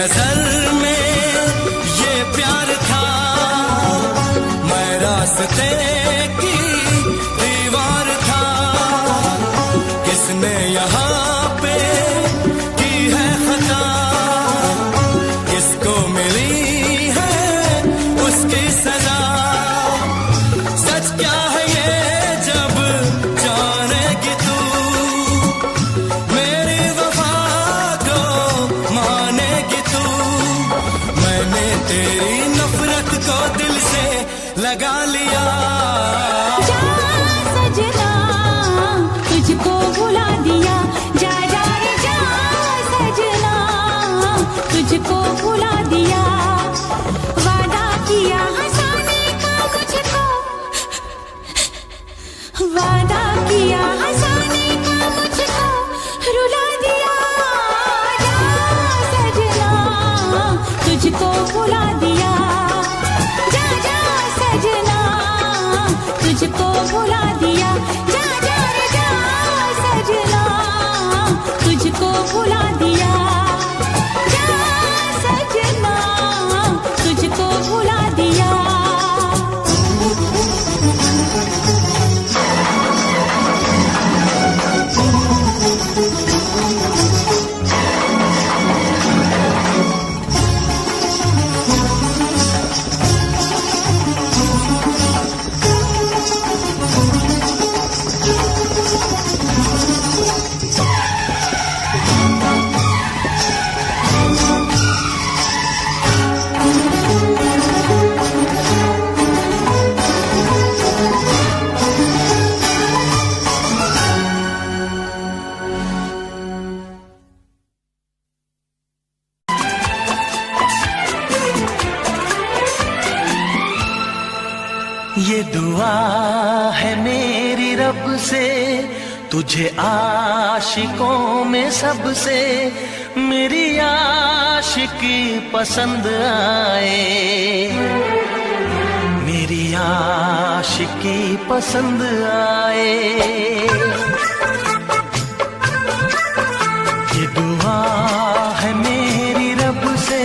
नजर में ये प्यार था, मैं रास्ते की दीवार था। किसने यहाँ पे की है खता, किसको मिली है उसकी सजा। सच क्या है ये जब जानेगी तू, मेरी वफा को मानेगी तू। मैंने तेरी नफरत को दिल से लगा लिया। जा सजना तुझको भुला दिया, जा जा रे जा सजना तुझको भुला दिया। वादा किया हंसाने का मुझको, वादा किया हंसाने का मुझको रुला दिया। जा सजना तुझको भुला दिया, जा जा सजना तुझको भुला दिया। जा जा रे जा सजना तुझको भुला दिया, जा सजना तुझको भुला दिया। ये दुआ है मेरी रब से, तुझे आशिकों में सबसे मेरी आशिकी पसंद आए, मेरी आशिकी पसंद आए। ये दुआ है मेरी रब से,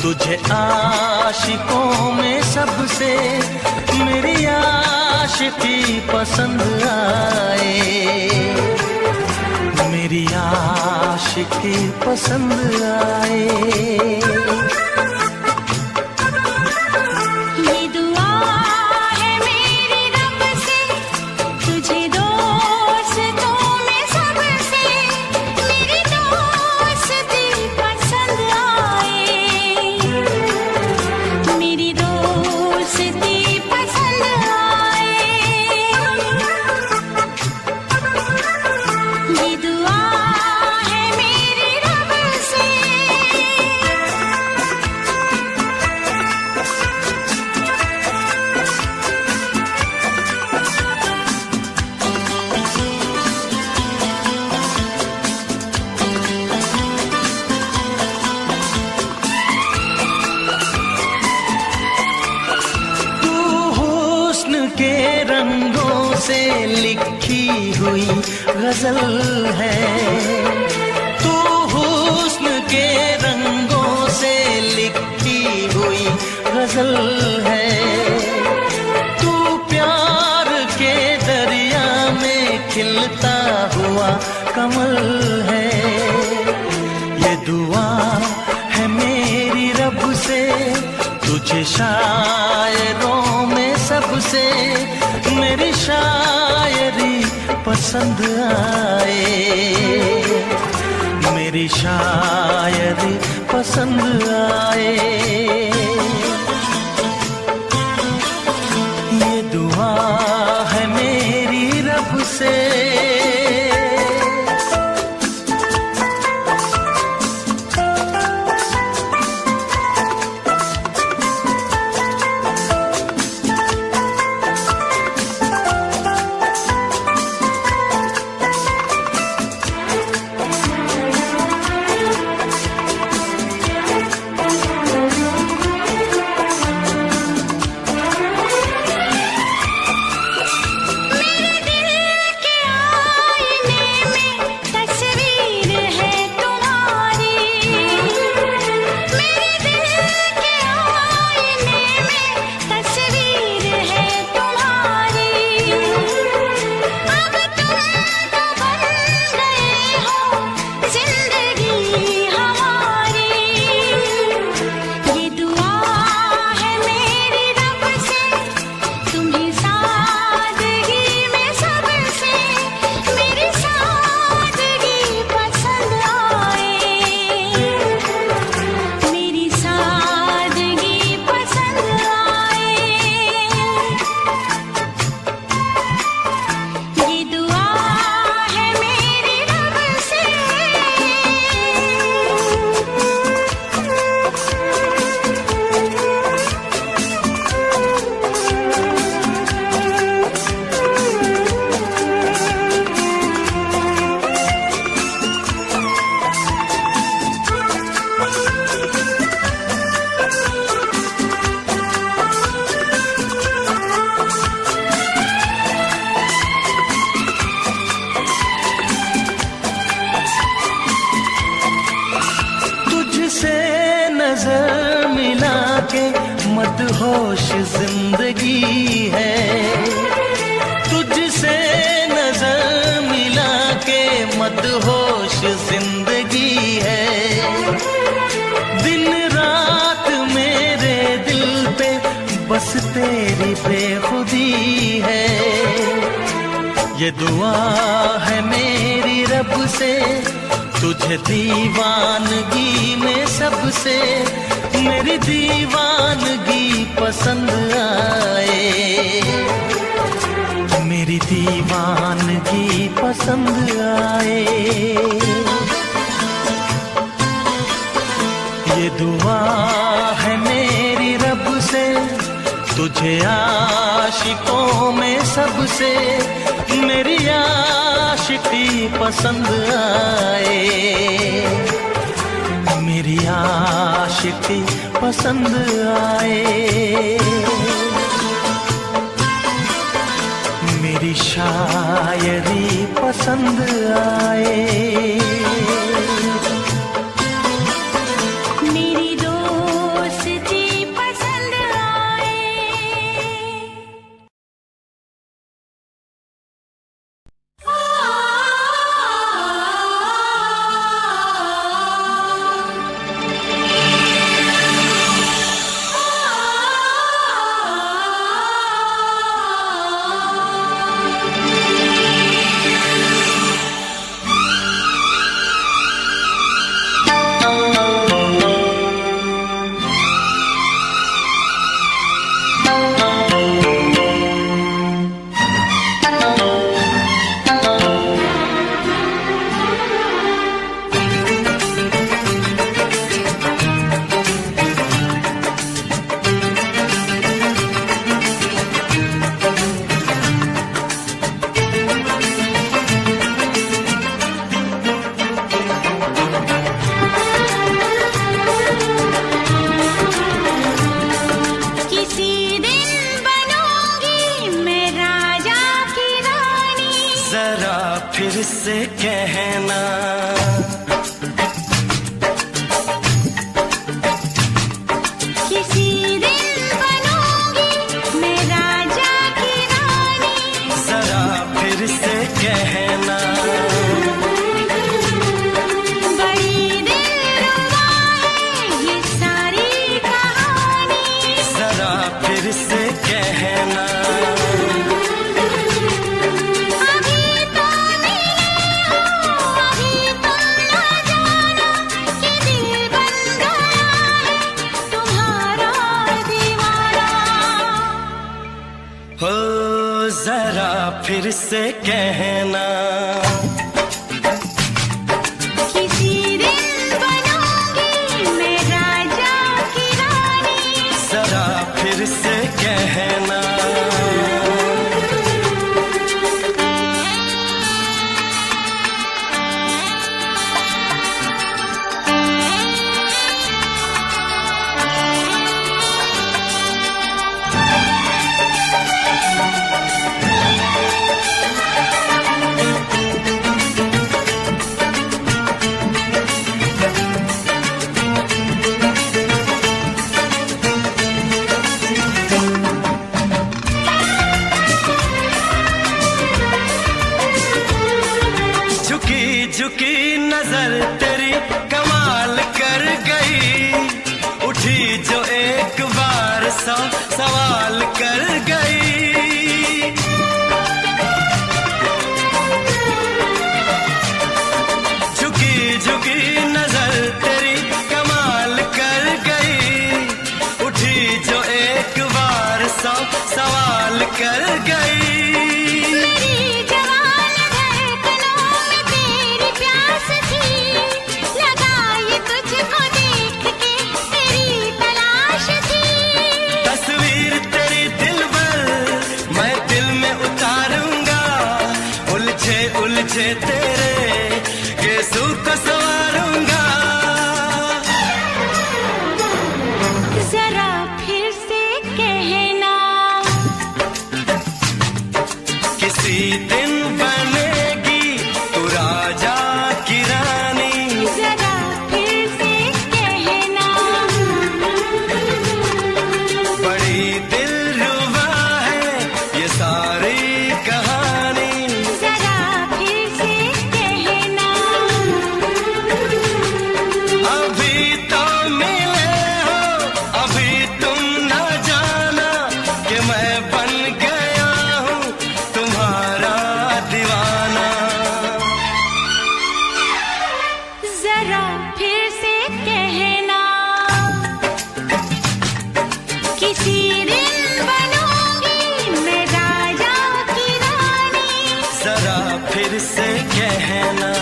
तुझे आशिकों में सबसे मेरी आशिकी पसंद आए, मेरी आशिकी पसंद आए। ये दुआ है मेरी रब से, तुझे दोस्तों में सबसे मेरी दोस्ती पसंद आए, मेरी दोस्ती पसंद आए। ये दुआ है मेरी रब से। तू हुस्न के रंगों से लिखी हुई गजल है, तू हुस्न के रंगों से लिखी हुई गजल है। तू प्यार के दरिया में खिलता हुआ कमल है। ये दुआ है मेरी रब से, तुझे शायरों में सबसे मेरी शायरी पसंद आए, मेरी शायरी पसंद आए। ये दुआ है मेरी रब से। नजर मिला के मदहोश जिंदगी है, तुझसे नजर मिला के मदहोश जिंदगी है। दिन रात मेरे दिल पे बस तेरी बेखुदी है। ये दुआ है मेरी रब से, तुझे दीवानगी में सबसे मेरी दीवानगी पसंद आए, मेरी दीवानगी पसंद आए। ये दुआ है मेरी रब से, तुझे आशिकों में सबसे मेरी आशिकी पसंद आए, मेरी आशिकी पसंद आए। मेरी शायरी पसंद आए, मेरी दोस्ती पसंद आए। फिर से कहना, किसी दिन बनूंगी मैं राजा की रानी। जरा फिर से कहना, बड़ी दिलरुबा है ये सारी कहानी। जरा फिर से कहना, जरा फिर से कहना, किसी दिन बनूंगी मैं राजा की रानी। जरा फिर से कहना, झुकी नजर तेरी कमाल कर गई, उठी जो एक बार सौ सवाल कर गई। झुकी झुकी नजर तेरी कमाल कर गई, उठी जो एक बार सौ सवाल कर गई। उलझे तेरे गेसू को संवारूंगा, जरा फिर से कहना, फिर से कहना।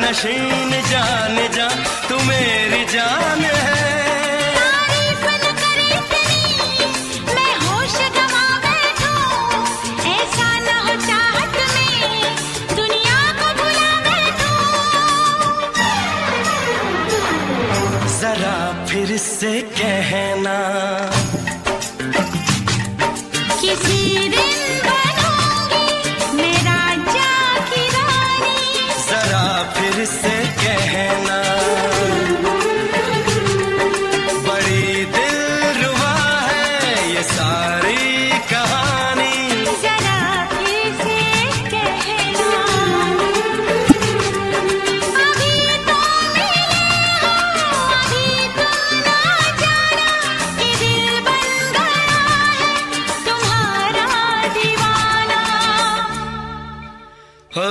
नशीन जान जा तू मेरी जान है। तारीफ न करे तेरी मैं होश गवा बैठूं, ऐसा न हो चाहत में दुनिया को भुला बैठूं। जरा फिर से कहना किसी दिन बनूंगी मैं राजा की रानी। जरा फिर से कहना बड़ी दिलरुबा है ये सारी कहानी। जरा फिर से कहना अभी तो मिले हो, अभी तुम ना जाना कि दिल बन गया है तुम्हारा दीवाना। हो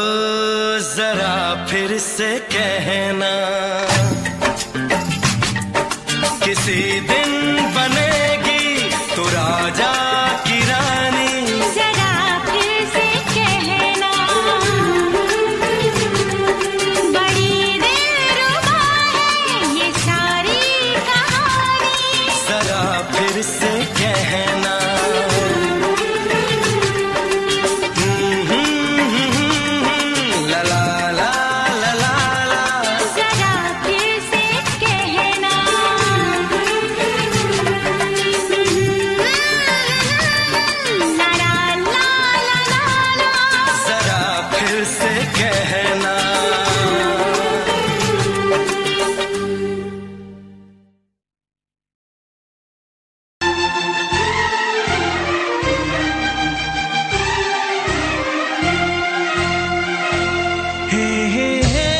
जरा फिर से कहना किसी दिन बनेगी तू राजा की रानी। जरा फिर से कहना बड़ी दिलरुबा है ये सारी कहानी। जरा फिर से कहना ला ला ला ला ला ला। जरा फिर से कहना ला ला ला ला ला। जरा फिर से कहना हे हे हे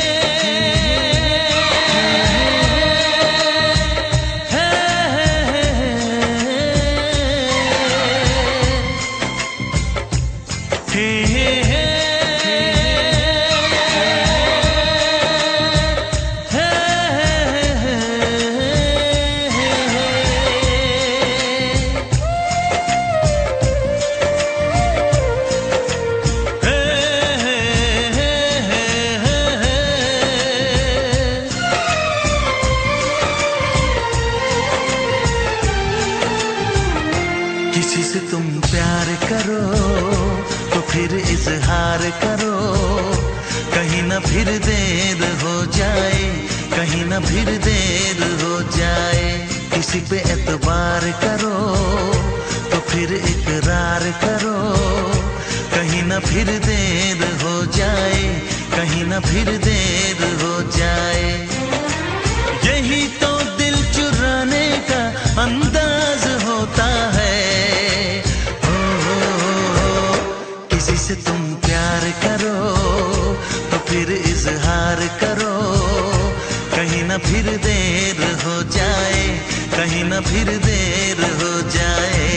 किसी से तुम प्यार करो तो फिर इजहार करो, कहीं ना फिर देर हो जाए, कहीं ना फिर देर हो जाए। किसी पे एतबार करो तो फिर इकरार करो, कहीं ना फिर देर हो जाए, कहीं ना फिर देर हो जाए। यही तो दिल चुराने का अंदाज होता है। किसी से तुम प्यार करो तो फिर इजहार करो, कहीं ना फिर देर हो जाए, कहीं ना फिर देर हो जाए।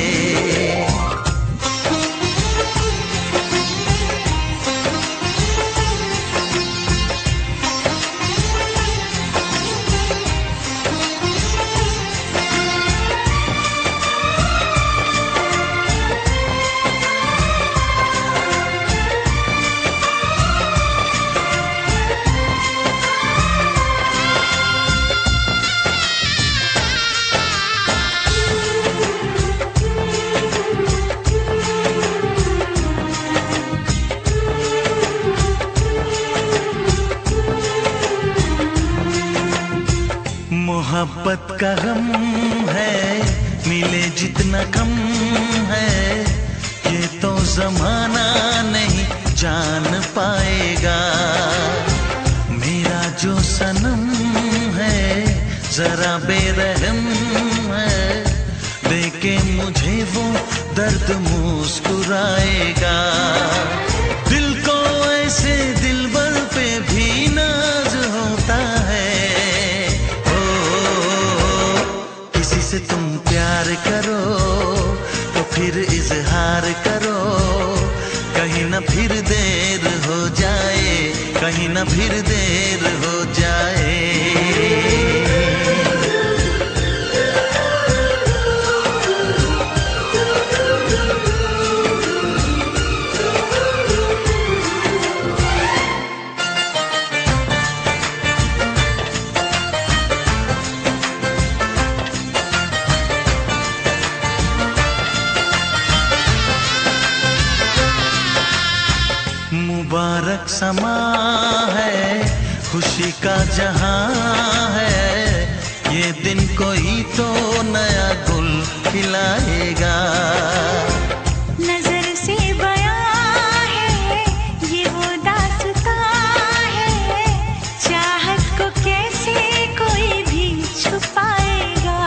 मोहब्बत का गम है, मिले जितना कम है, ये तो जमाना नहीं जान पाएगा। मेरा जो सनम है जरा बेरहम है, देखे मुझे वो दर्द मुस्कुराएगा। दिल को ऐसे दिलबर पे भी नाज होता है। किसी से तुम प्यार करो तो फिर इजहार करो, कहीं ना फिर देर हो जाए, कहीं ना फिर देर हो जाए। मुबारक समा है, खुशी का जहां है, ये दिन कोई तो नया गुल खिलाएगा। नजर से बयां है ये वो दास्तां है, चाहत को कैसे कोई भी छुपाएगा।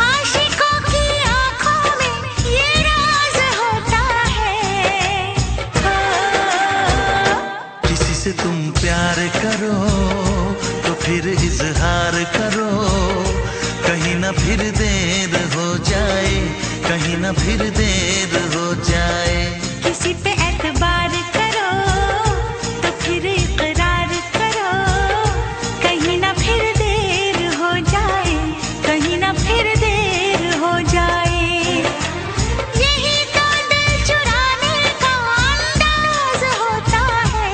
आशिकों की आंखों में ये राज होता है। किसी से तुम प्यार करो तो फिर इजहार करो, कहीं ना फिर देर हो जाए, कहीं ना फिर देर हो जाए। किसी पे एतबार करो तो फिर इकरार करो, कहीं ना फिर देर हो जाए, कहीं ना फिर देर हो जाए। यही तो दिल चुराने का अंदाज होता है।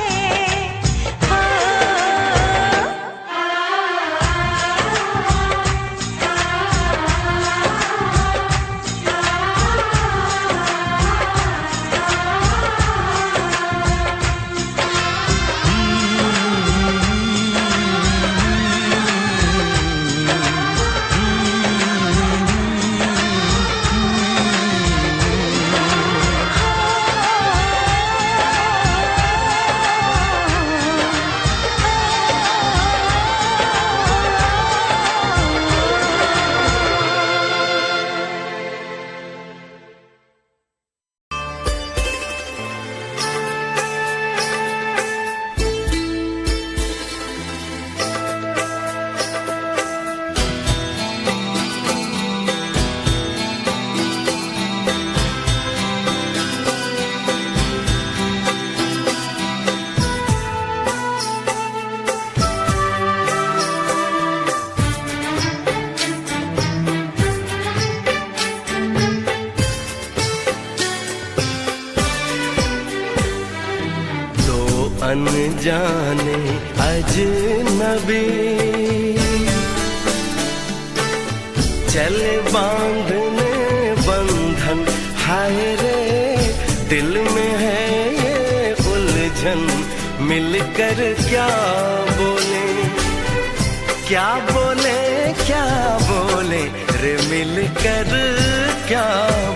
अनजाने अजनबी चले बांधने बंधन, हाय रे दिल में है ये उलझन। मिलकर क्या बोले, क्या बोले, क्या बोले रे, मिलकर क्या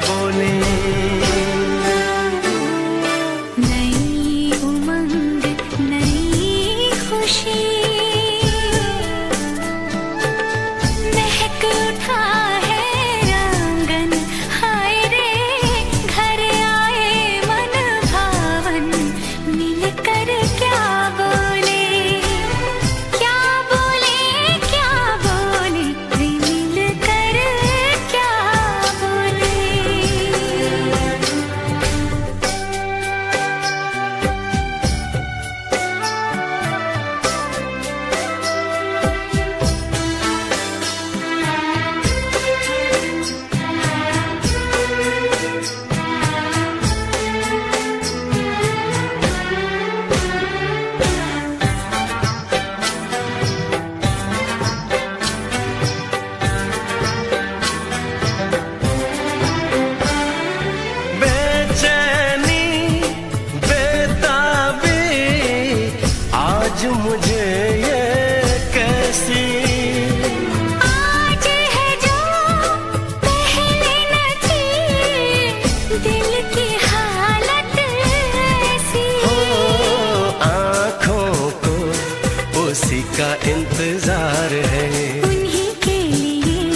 बोले। का इंतजार है। उन्हीं के लिए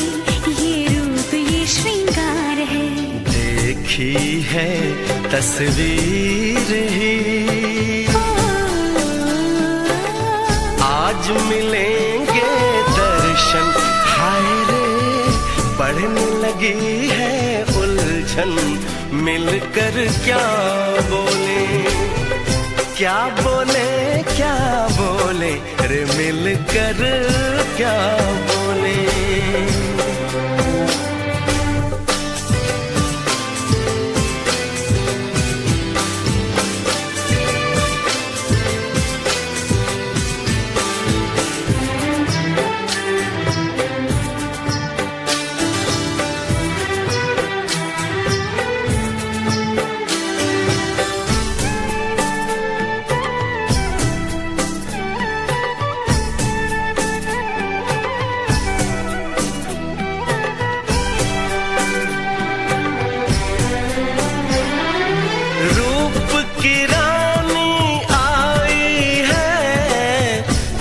ये रूप ये श्रृंगार है। देखी है तस्वीर ही आज मिलेंगे दर्शन। हाय रे बढ़ने लगी है उलझन, मिलकर क्या बोले, क्या बोले, क्या बोले रे मिलकर क्या बोले।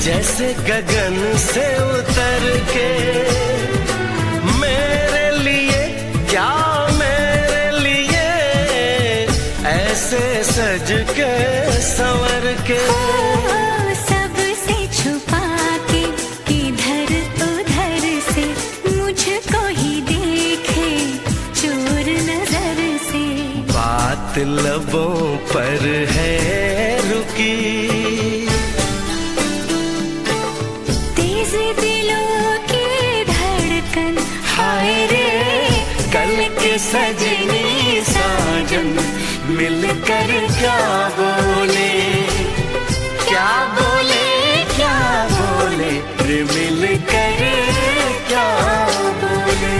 जैसे गगन से उतर के मेरे लिए, क्या मेरे लिए ऐसे सज के संवर के। सबसे छुपा के इधर उधर से मुझको ही देखे चोर नजर से। बात लबों पर है रुकी, सजनी साजन मिलकर क्या बोले, क्या बोले, क्या बोले रे मिलकर क्या बोले।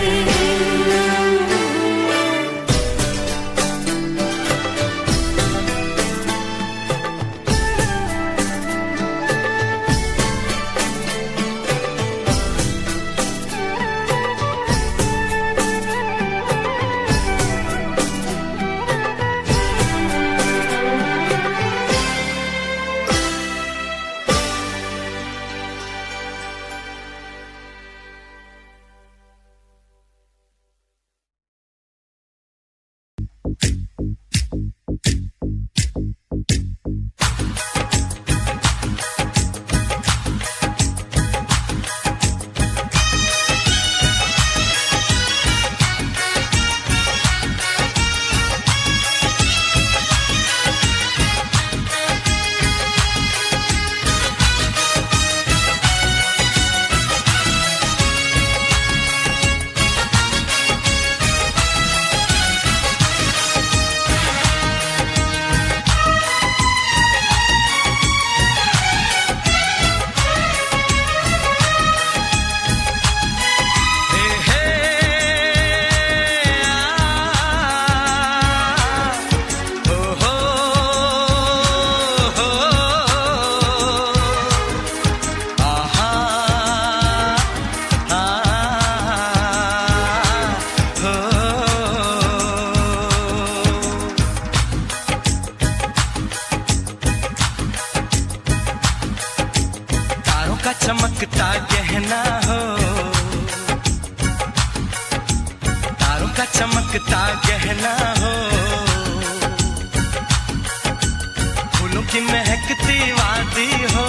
चमकता गहना हो, तारों का चमकता गहना हो, फूलों की महकती वादी हो।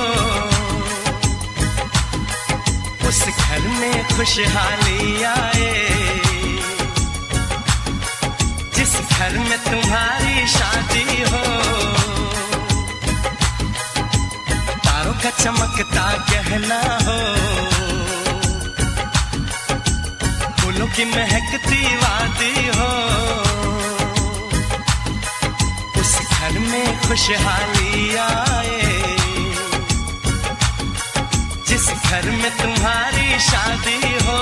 उस घर में खुशहाली आए जिस घर में तुम्हारी शादी हो। का चमकता गहना हो, फूलों की महकती वादी हो। उस घर में खुशहाली आए जिस घर में तुम्हारी शादी हो।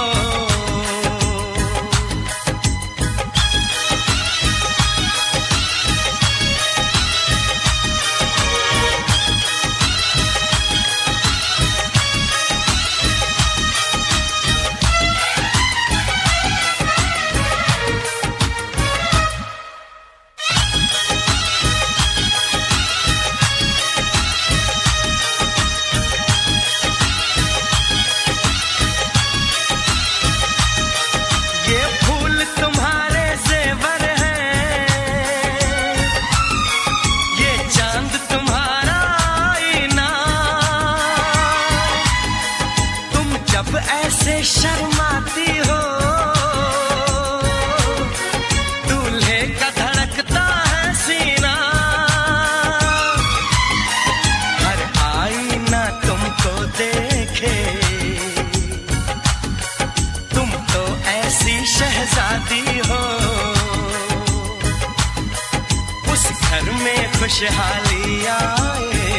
में खुशहाली आए,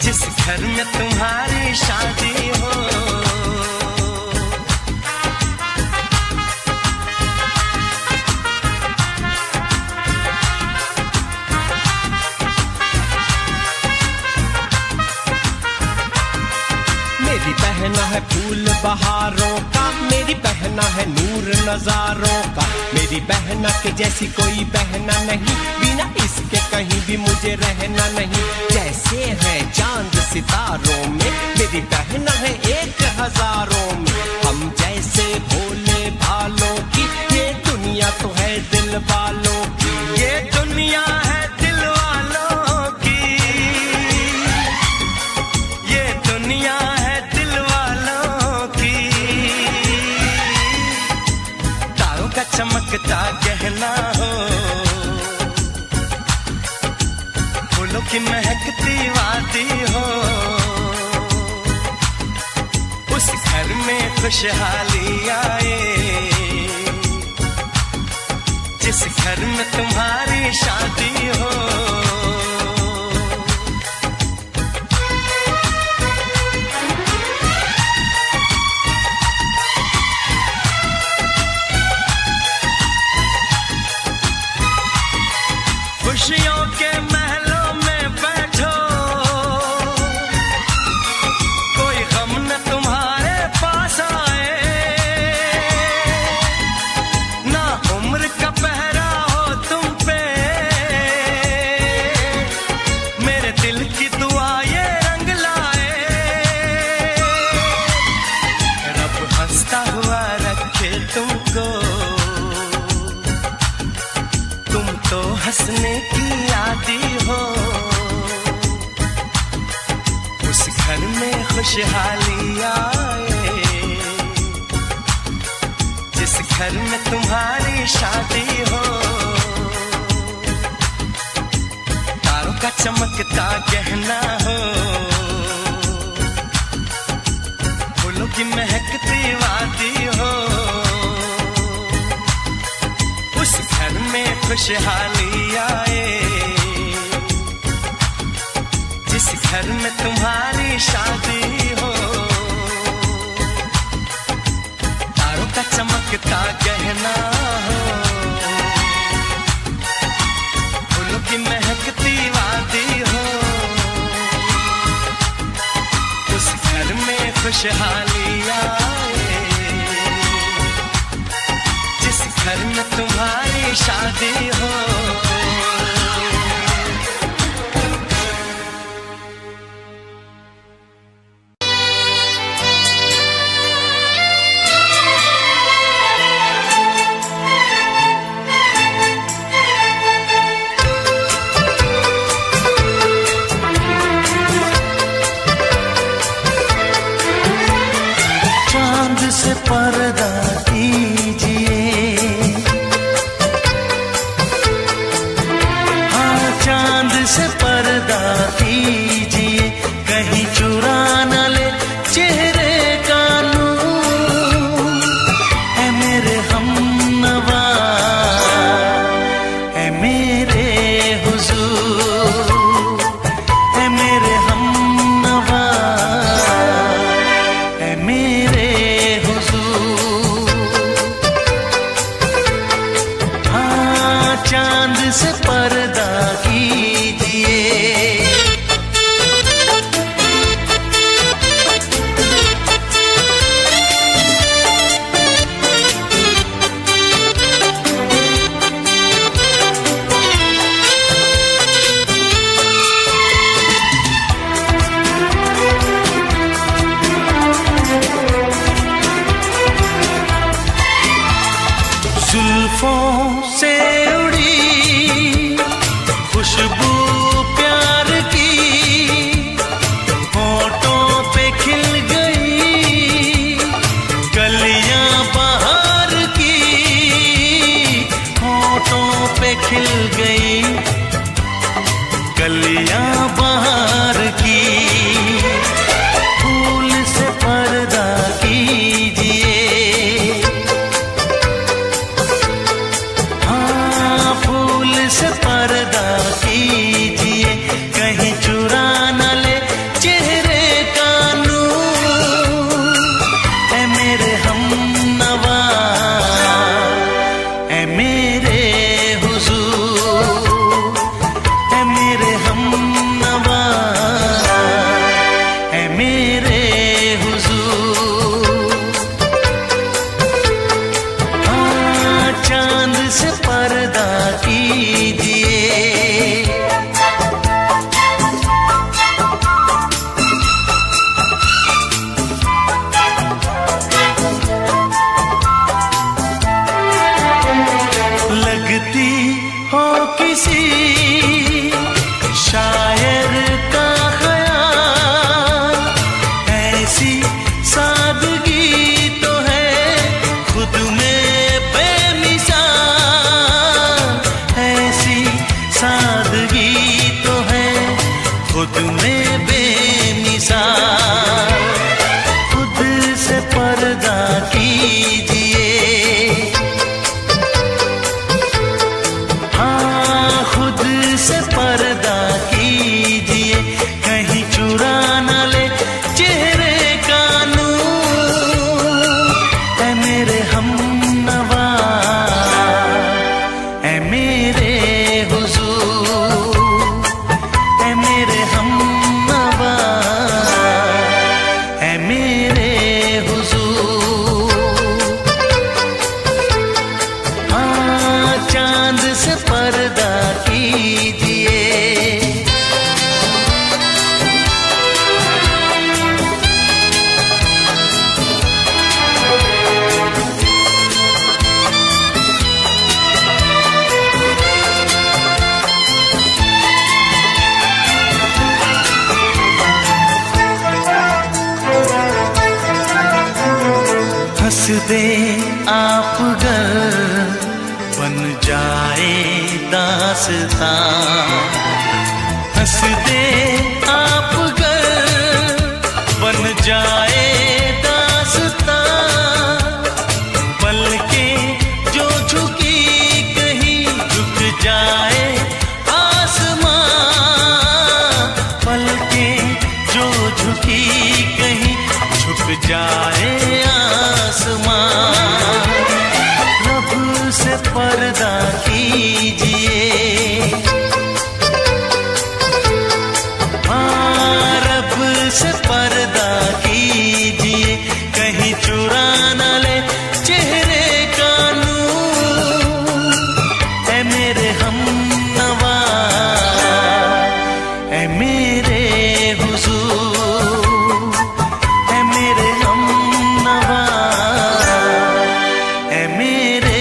जिस घर में तुम्हारी शादी हो। मेरी बहना है फूल बहारों का, मेरी बहना है नूर नजारों का, मेरी बहना के जैसी कोई बहना नहीं, बिना इसके कहीं भी मुझे रहना नहीं। जैसे है चांद सितारों में, मेरी बहना है 1000 में, हम जैसे भोले भालों की, ये दुनिया तो है दिल वालों की, ये दुनिया है दिल वालों की, ये दुनिया है दिल वालों की। तारों का चमकता गहना हो, फूलों की महकती वादी हो, उस घर में खुशहाली आए, जिस घर में तुम्हारी शादी हो। खुशियों के महलों में बैठो, कोई गम न तुम्हारे पास आए, ना उम्र का पहरा हो तुम पे, मेरे दिल की दुआ ये रंग लाए, रब हंसता हुआ रखे तुमको, तुम तो हंसने की आदी हो, उस घर में खुशहाली आए, जिस घर में तुम्हारी शादी हो। तारों का चमकता गहना हो, फूलों की महकती वादी हो, उस घर में खुशहाली आए, जिस घर में तुम्हारी शादी हो। तारों का चमकता गहना हो, फूलों की महकती वादी हो, उस घर में खुशहाली आए, जिस घर में तुम्हारी शादी हो। चांद से पर्दा कीजिए, हाँ चांद से पर्दा कीजिए, कहीं चुरा न ले चेहरे का नूर, है मेरे हमनवा, है मेरे हुजूर, है मेरे हमनवा, है मेरे हुजूर। हाँ चांद से पर्दा कीजिए, जुल्फों से उड़ी खुद में बेमिसाल। खुद से पर्दा कीजिए, हाँ खुद से पर्दा कीजिए, कहीं चुरा न ले चेहरे का नूर। ऐ मेरे हमनवा, ऐ मेरे हुजूर, ऐ मेरे हमनवा, ऐ मेरे हुजूर। हाँ चांद से पर्दा कीजिए, हंस दे आप गर बन जाए दास्तां। हंस दे आप गर बन जाए दास्तां। पलकें जो झुकी कहीं झुक जाए आसमां। पलकें जो झुकी कहीं झुक जाए आसमां। रब से पर्दा कीजिए, हाँ रब से पर्दा कीजिए, कहीं चुरा न ले चेहरे का नूर। ऐ मेरे हमनवा, ऐ मेरे हुजूर, ऐ मेरे हमनवा, ऐ मेरे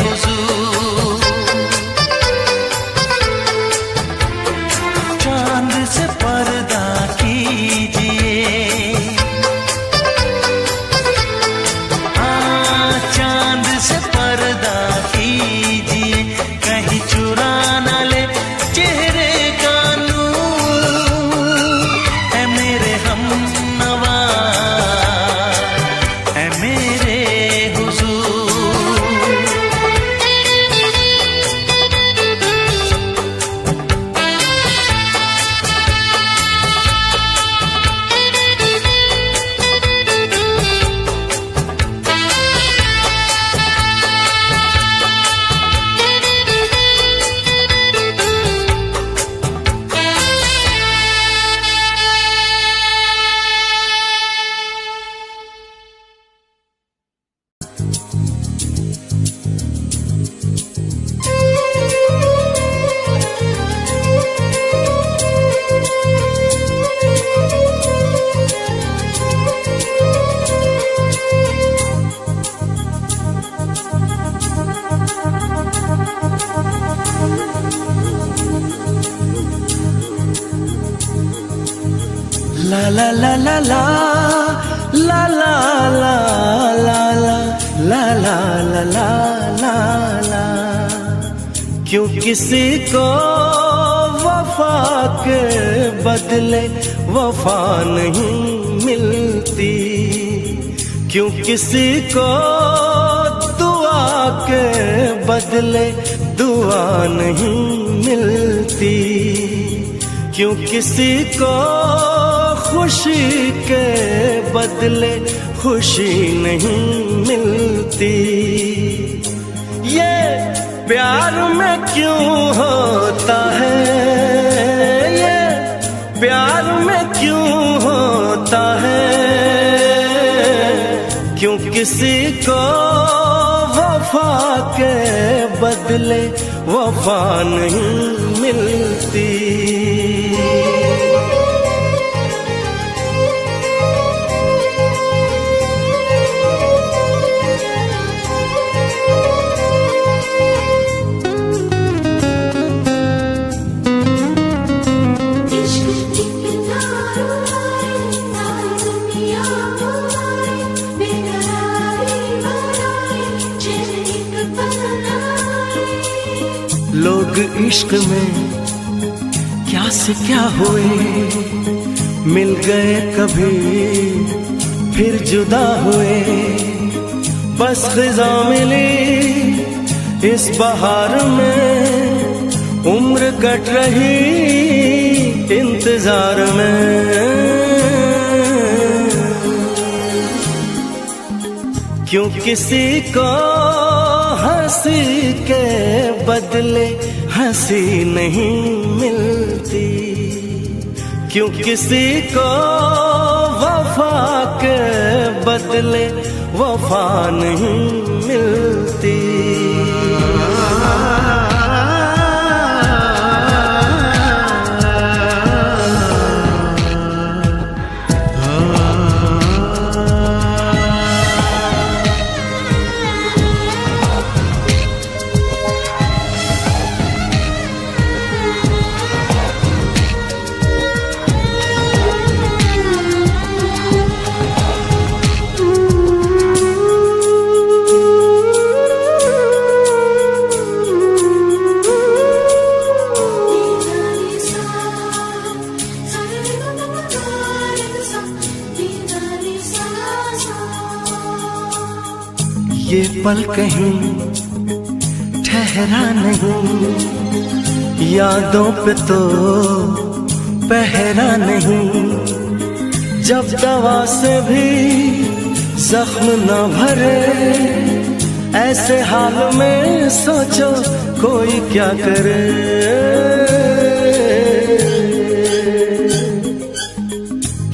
हुजूर। चांद से पर्दा कीजिए, हाँ चांद से पर्दा कीजिए, कहीं चुरा न ले चेहरे का नूर। ऐ मेरे हमनवा, ऐ मेरे हुजूर। La la la la la la la la la la la la la la la la। क्यों किसी को वफा के बदले वफा नहीं मिलती। क्यों किसी को दुआ के बदले दुआ नहीं मिलती। क्यों किसी को खुशी के बदले खुशी नहीं मिलती। ये प्यार में क्यों होता है, ये प्यार में क्यों होता है। क्यों किसी को वफा के बदले वफा नहीं मिलती। लोग इश्क में क्या से क्या हुए, मिल गए कभी फिर जुदा हुए। बस खिजा मिली इस बहार में, उम्र कट रही इंतजार में। क्यों किसी को हंसी के बदले हंसी नहीं मिलती, क्यों किसी को वफा के बदले वफा नहीं मिलती। ये पल कहीं ठहरा नहीं, यादों पे तो पहरा नहीं। जब दवा से भी जख्म न भरे, ऐसे हाल में सोचो कोई क्या करे।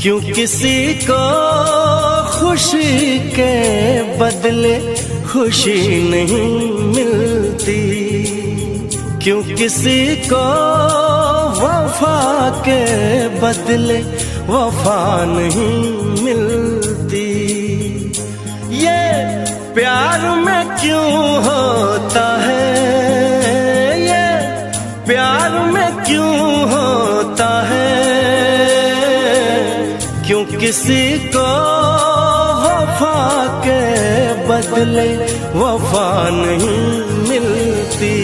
क्यों किसी को खुशी के बदले खुशी नहीं मिलती, क्यों किसी को वफा के बदले वफा नहीं मिलती। ये प्यार में क्यों होता है, ये प्यार में क्यों होता है। क्यों किसी को वफा के बदले वफा नहीं मिलती।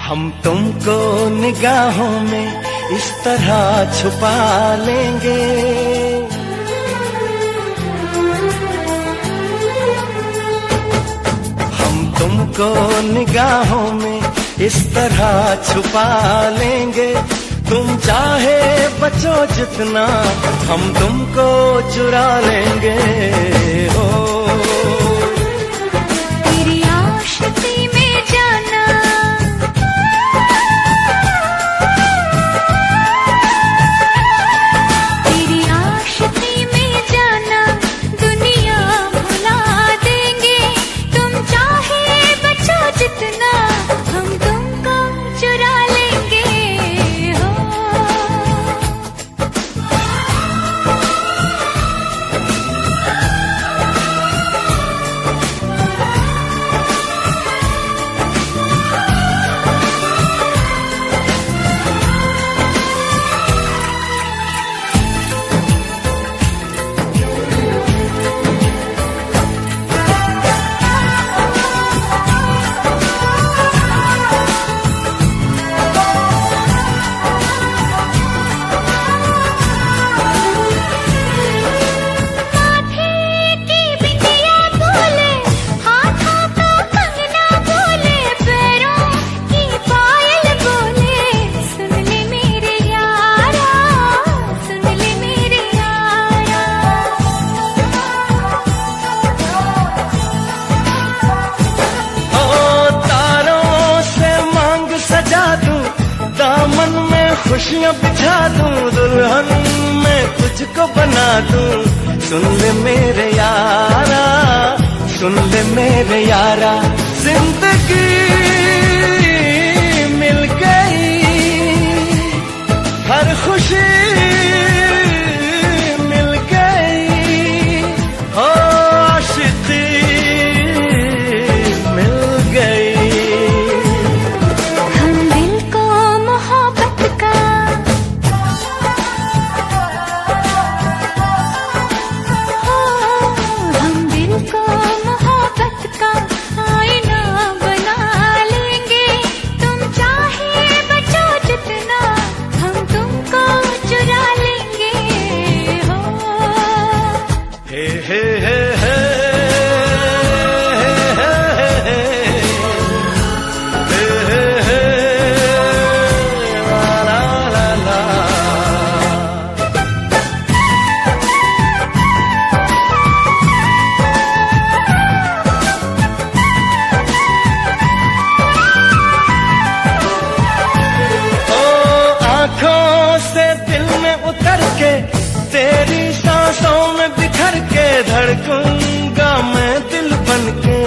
हम तुमको निगाहों में इस तरह छुपा लेंगे, हम तुमको निगाहों में इस तरह छुपा लेंगे। तुम चाहे बचो जितना, हम तुमको चुरा लेंगे। हो तेरी आशिकी में जाना, तेरी आशिकी में जाना, दुनिया भुला देंगे। तुम चाहे बचो जितना, हम तुमको चुरा लेंगे। हो खुशियाँ बिछा दूं, दुल्हन मैं तुझको बना दूं। सुन ले मेरे यारा, सुन ले मेरे यारा, जिंदगी मिल गई, हर खुशी मिल गई, हो आशिकी मिल गई। हम दिल को मोहब्बत का हम दिल को मोहब्बत का आईना बना लेंगे। तुम चाहे बचो जितना, हम तुमको चुरा लेंगे। हो हे हे हे हे तेरी सांसों में बिखर के धड़कूंगा मैं दिल बनके।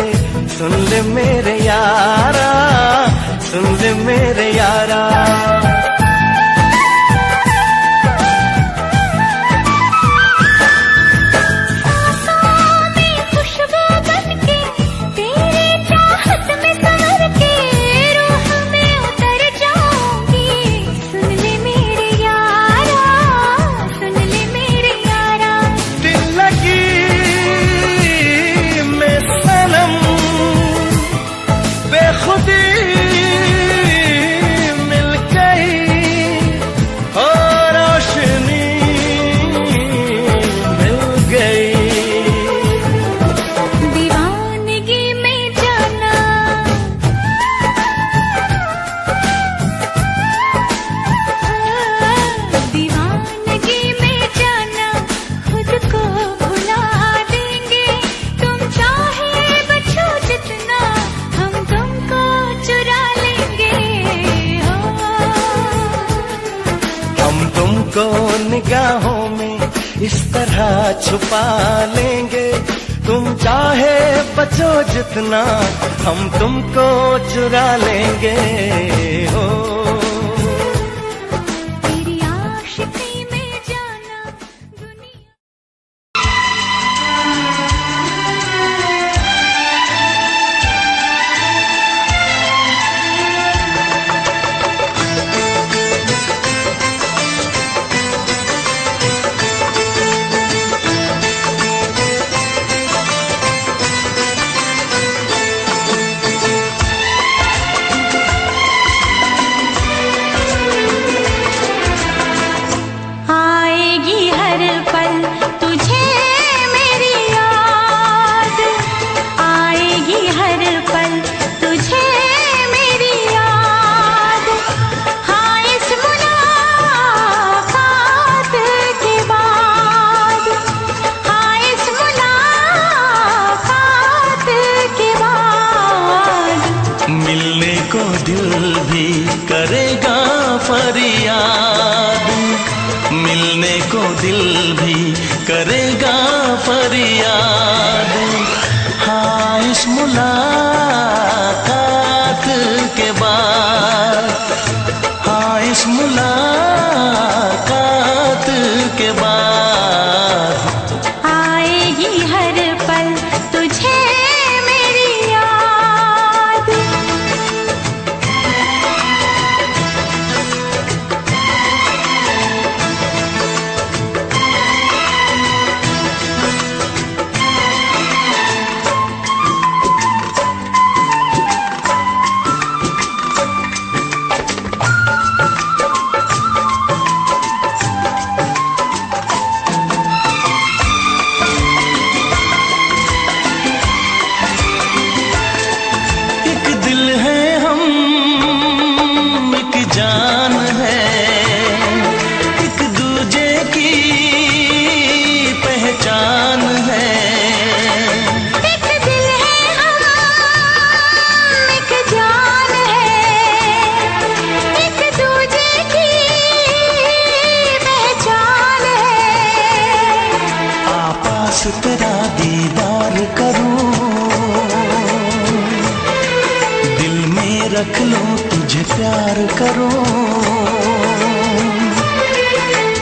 सुन ले मेरे यारा, सुन ले मेरे यारा, खुशबू बनके तेरी चाहत में संवर के रूह में उतर जाऊंगी। सुन ले मेरे यारा, सुन ले मेरे यारा, दिल लगी मैं सनम बेखुदी मिल गई, और रोशनी मिल गई। दीवानगी में जाना दीवानगी में जाना, खुद को भुला देंगे। तुम चाहे बचो जितना, हम तुमको चुरा लेंगे। हो हम तुमको निगाहों में इस तरह छुपा लेंगे। तुम चाहे बचो जितना, हम तुमको चुरा लेंगे। हो तेरी आशिकी में जाना दुनिया। आएगी हर पल तुझे मेरी याद, आएगी हर पल तुझे मेरी याद। हाँ इस मुलाकात के बाद, हाँ इस मुलाकात के बाद, मिलने को दिल भी करेगा फरियाद, मिलने को दिल भी करेगा फरियाद। हाँ इस मुलाकात के बाद, हाँ इस मुलाकात के बाद, आएगी हर पल तुझे मेरी याद। मुझे प्यार करो।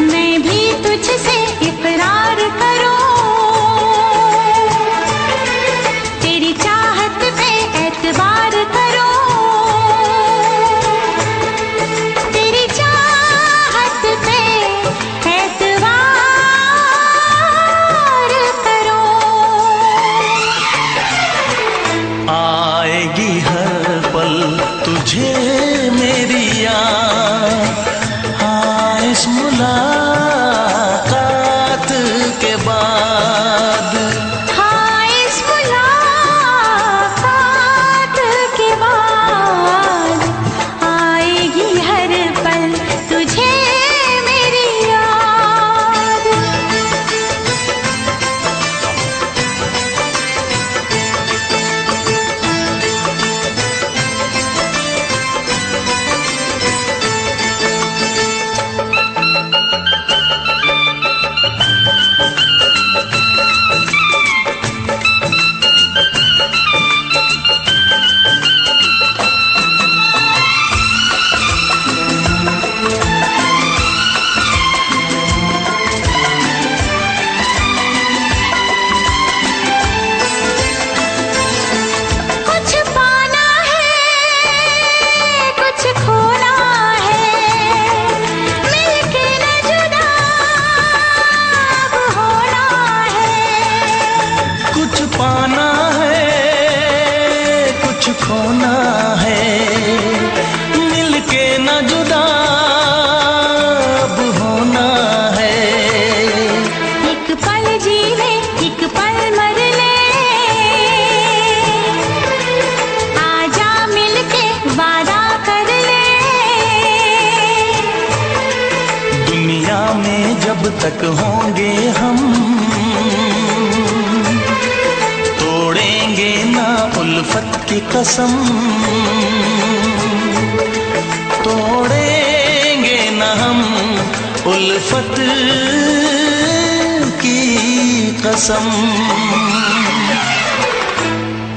मैं भी तुझसे इकरार करूं, तेरी चाहत पे एतबार करूं, तेरी चाहत पे एतबार करूं। आएगी हर पल तुझे मेरी याद, हाँ इस मुलाकात के बाद। हाँ इस मुलाकात के बाद आएगी हर पल तुझे मेरी याद। कुछ पाना है, कुछ खोना है, मिलके न जुदा अब होना है। कुछ पाना है, कुछ खोना है, मिलके न जुदा अब होना है। एक पल जी ले, एक पल मर ले, आजा मिलके वादा कर ले। दुनिया में जब तक होंगे हम, तोड़ेंगे ना उल्फत की कसम, तोड़ेंगे ना हम उल्फत की कसम।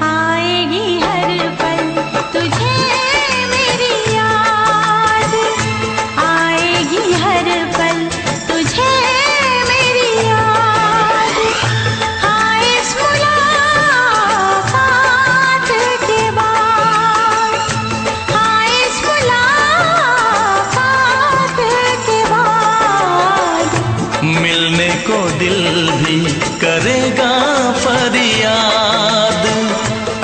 आएगी हर पल तुझे मेरी याद, आएगी हर पल तुझे मेरी याद। हाँ इस मुलाकात के बाद, हाँ इस मुलाकात के बाद मिलने को दिल भी करेगा फरियाद,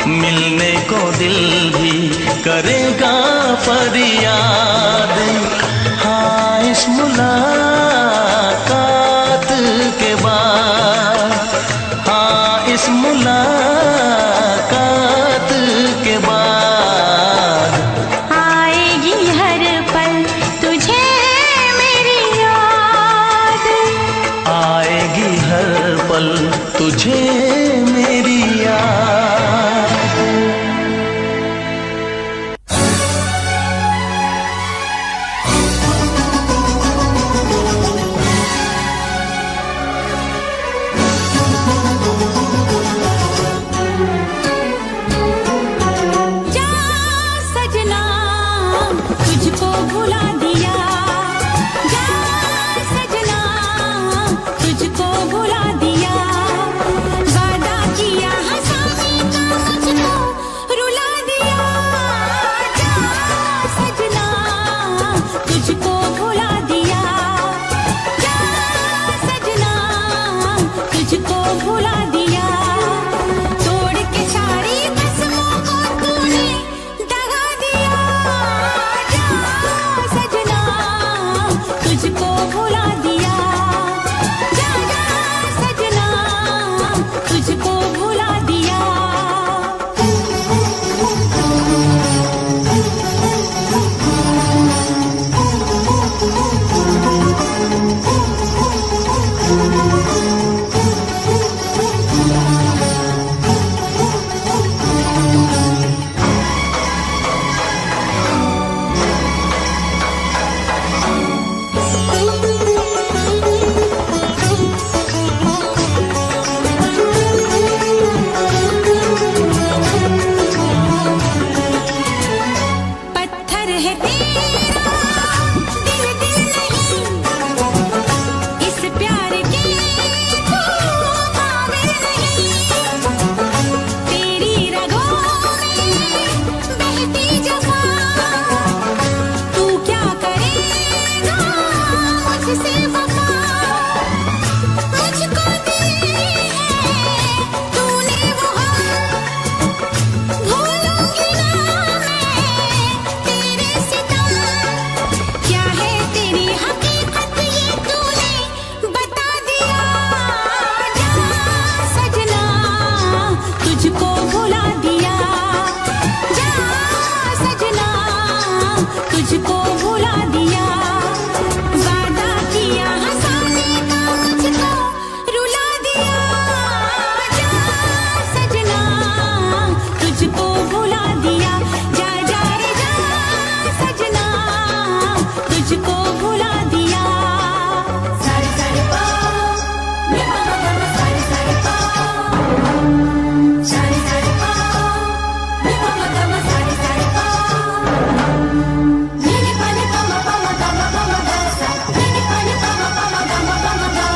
मिलने को दिल भी करेगा फरियाद। हाँ इस मुलाकात के बाद, हाँ इस मुलाकात के बाद आएगी हर पल तुझे मेरी याद। आएगी हर पल तुझे मेरी याद। जा सजना तुझको भुला दिया, जा सजना तुझको भुला दिया, वादा किया हंसाने का मुझको रुला दिया। जा सजना तुझको भुला दिया, जा सजना तुझको भुला दिया। तोड़ के सारी कसमों को तूने दगा दिया। जा है तेरा दिल दिल नहीं, इस प्यार के तू काबिल नहीं, तेरी रगों में बहती जफा, तू क्या करेगा मुझसे वफा, मुझको दी है तूने वो भूलूंगी ना मैं तेरे सितम, क्या है तेरी हकीकत ये तूने बता दिया, जा सजना तुझको भुला दिया, जा सजना तुझको भुला दिया, वादा किया हंसाने का मुझको रुला दिया, जा सजना तुझको भुला दिया, जा जा रे जा सजना तुझको भुला दिया। सारे सारे पाओ मे मम गम सारे सारे पाओ, सारे सारे पाओ मे मम गम सारे सारे पाओ, नीले पानी पम पम गम पम सा, नीले पानी पम पम गम पम गा।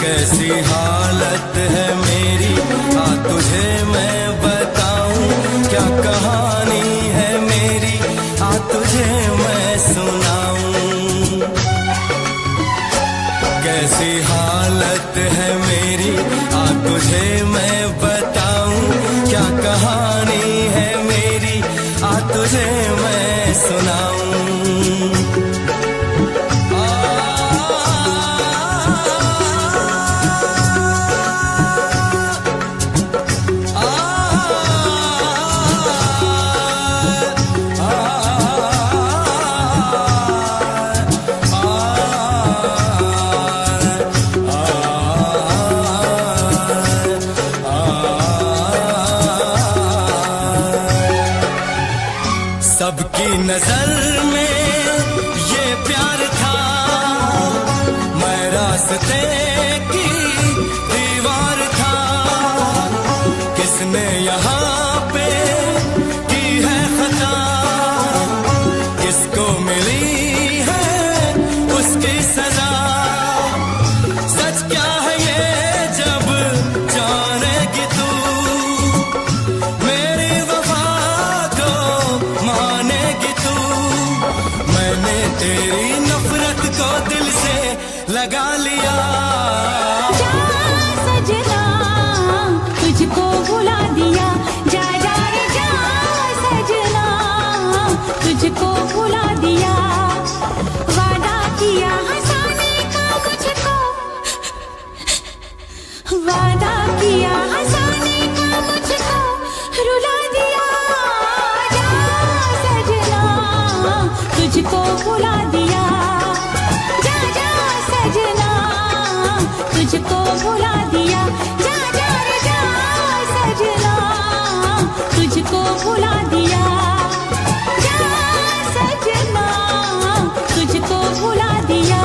कैसी हालत है मेरी आ तुझे मैं बताऊं, क्या कहानी है मेरी आ तुझे मैं सुनाऊं, कैसी हालत है मेरी आ तुझे मैं बताऊं, क्या कहानी है मेरी आ तुझे मैं सुनाऊं। सबकी नजर में ये प्यार था, मैं रास्ते की दीवार था, किसने यहाँ पे की है खता, किसको मिली है उसकी सजा, सच क्या है ये जब जानेगी तू, मेरी वफा को मानेगी तू, मैंने तेरी नफरत को दिल से लगा लिया, जा सजना तुझको भुला दिया, जा जा रे जा सजना तुझको भुला दिया, वादा किया हंसाने का मुझको, वादा किया हंसाने का मुझको रुला दिया, जा सजना तुझको भुला दिया, जा जा सजना तुझको भुला दिया, जा जा रे जा सजना तुझको भुला दिया, जा सजना तुझको भुला दिया।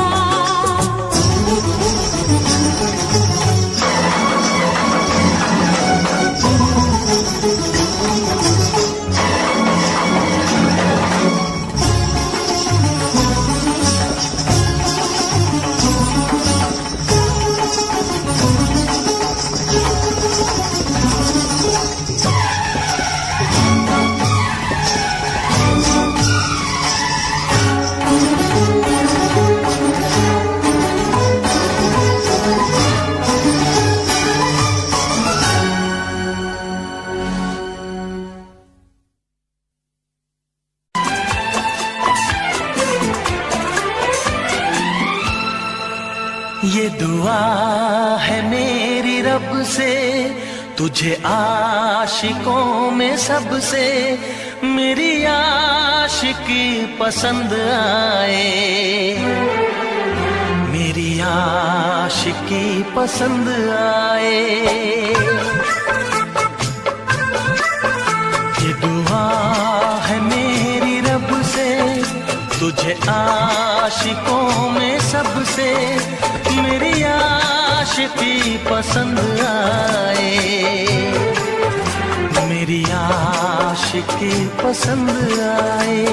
ये दुआ है मेरी रब से, तुझे आशिकों में सबसे मेरी आशिकी पसंद आए, मेरी आशिकी पसंद आए। ये दुआ है मेरी रब से, तुझे आशिकों में सबसे मेरी आशिकी पसंद आए, मेरी आशिकी पसंद आए।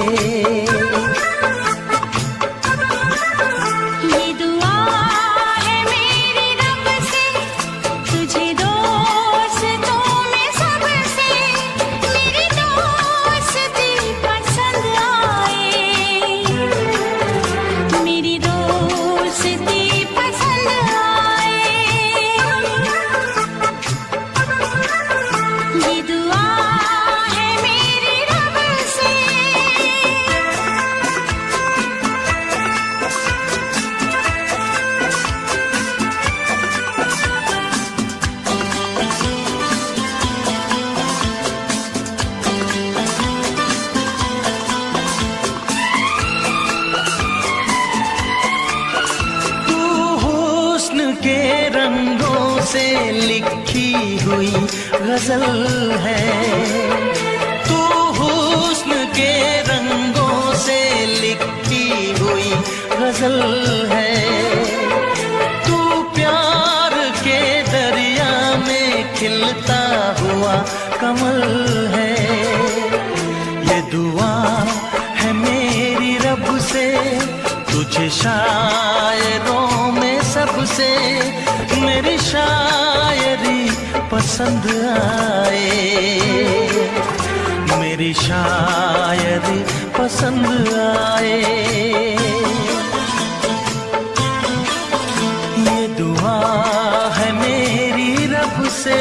ये दुआ है मेरी रब से, तुझे दोस्तों में सबसे मेरी दोस्ती पसंद आए, मेरी दोस्ती पसंद आए। ये दुआ है मेरी रब से। तू हुस्न के रंगों से लिखी हुई गजल है, तू हुस्न के रंगों से लिखी हुई गजल है। तू प्यार के दरिया में खिलता हुआ कमल है। ये दुआ है मेरी रब से, तुझे शायरों में सबसे मेरी शायरी पसंद आए, मेरी शायरी पसंद आए। ये दुआ है मेरी रब से।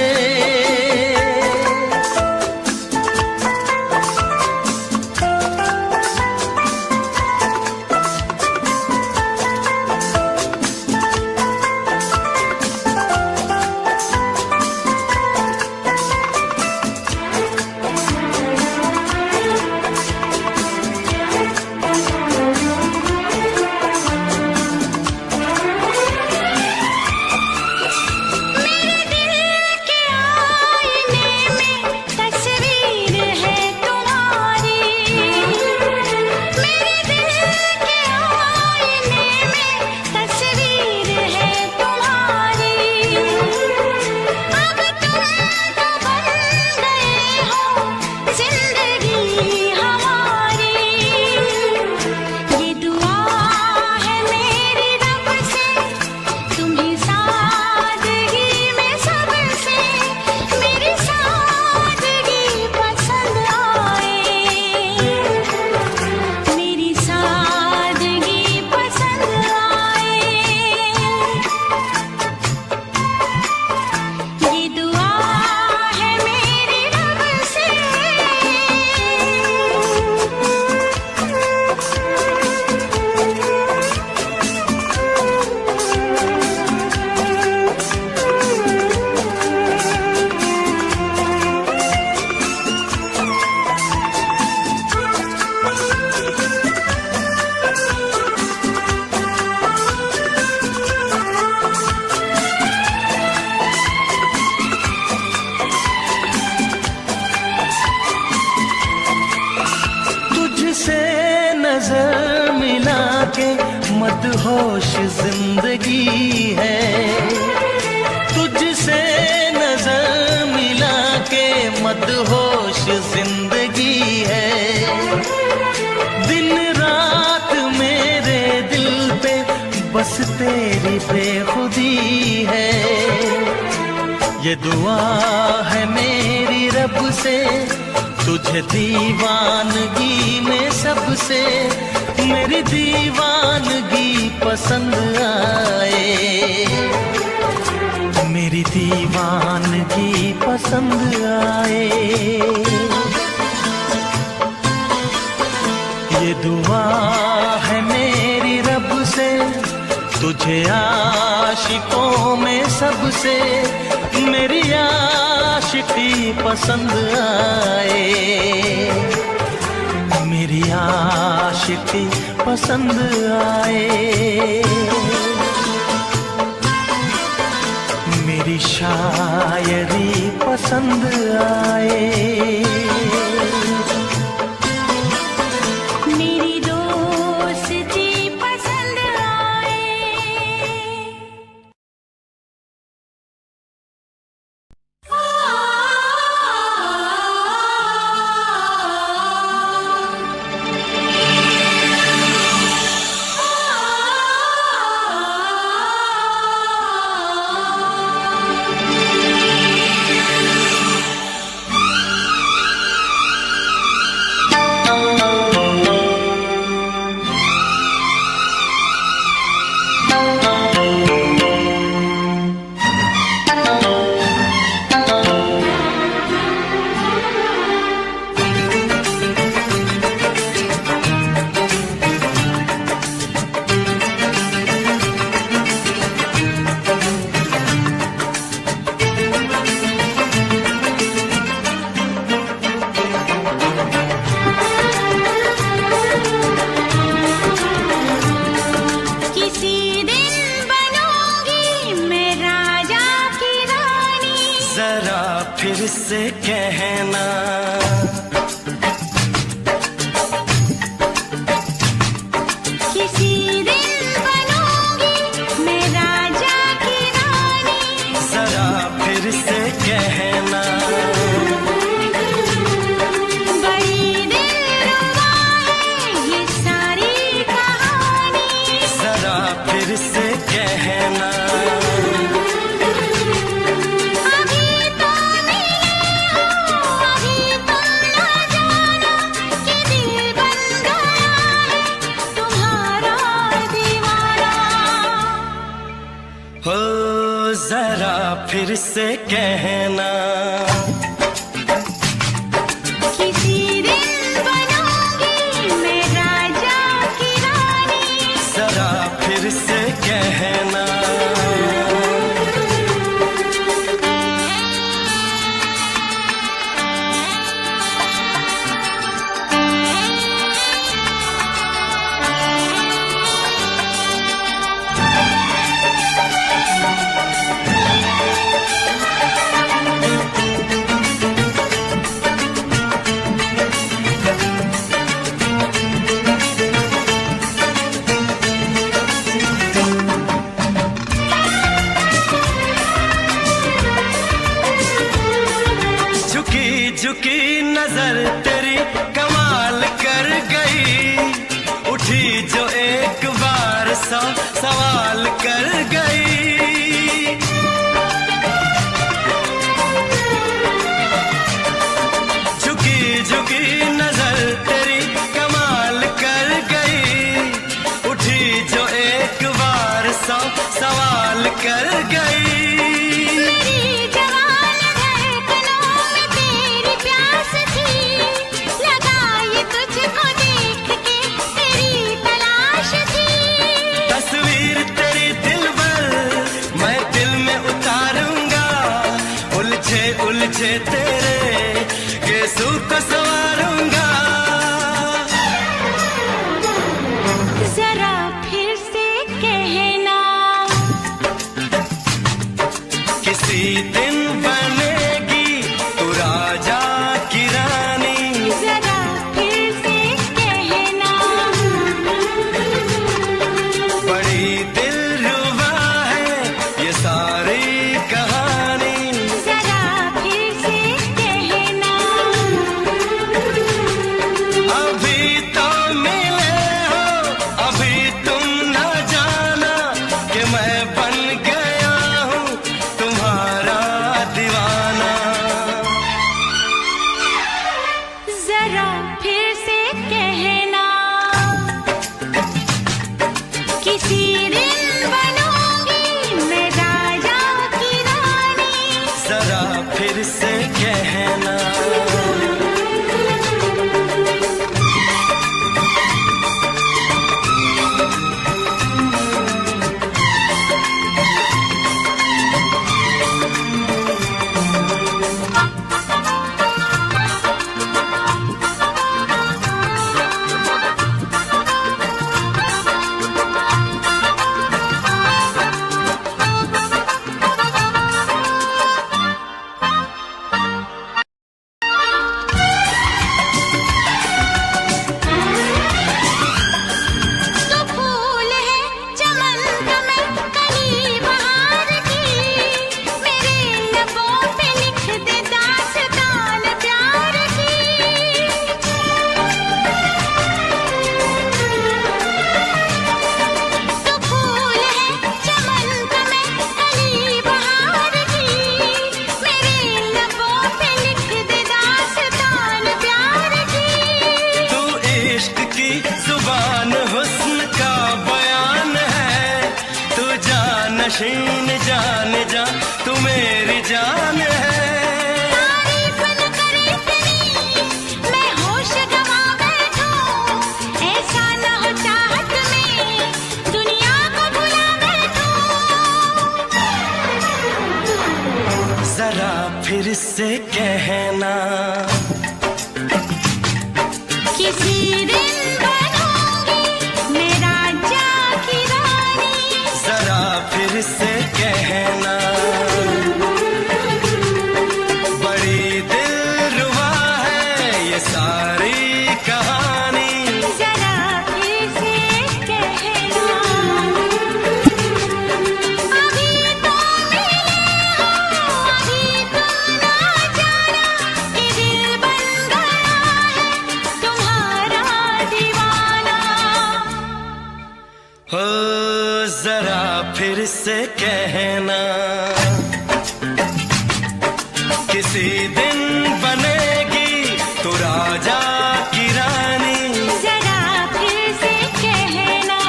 नजर मिला के मदहोश जिंदगी है, तुझसे नजर मिला के मदहोश जिंदगी है। दिन रात मेरे दिल पे बस तेरी बेखुदी है। ये दुआ है मेरी रब से, तुझे दीवानगी में सबसे मेरी दीवानगी पसंद आए, मेरी दीवानगी पसंद आए। ये दुआ है मेरी रब से, तुझे आशिकों में सबसे मेरी आशिकी पसंद आए। मेरी आशिकी पसंद आए, मेरी शायरी पसंद आए, मेरी दोस्ती पसंद आए। फिर से कहना, किसी दिन बनूंगी मैं राजा की रानी, जरा फिर से कहना, बड़ी दिलरुबा है ये सारी कहानी, जरा फिर से कहना, हो जरा फिर से कहना, किसी दिन बनूंगी मैं राजा की रानी, जरा फिर से कहना, झुकी नजर तेरी कमाल कर गई, उठी जो एक बार सवाल कर गई, झुकी नजर तेरी कमाल कर गई, उठी जो एक बार सवाल कर गई, उलझे तेरे केसों को संवारूंगा, जरा फिर से कहना, हसीन जान जा तू मेरी जान है। तारीफ न करे तेरी मैं होश गवा बैठूं, ऐसा न हो चाहत में दुनिया को भुला बैठूं। जरा फिर से कहना किसी दिन बनूंगी मैं राजा की रानी। जरा फिर से कहना बड़ी दिलरुबा है ये सारी कहानी। जरा फिर से कहना अभी तो मिले हो, अभी तुम ना जाना कि दिल बन गया है तुम्हारा दीवाना। हो जरा फिर से कहना किसी दिन बनेगी तू राजा की रानी। जरा फिर से कहना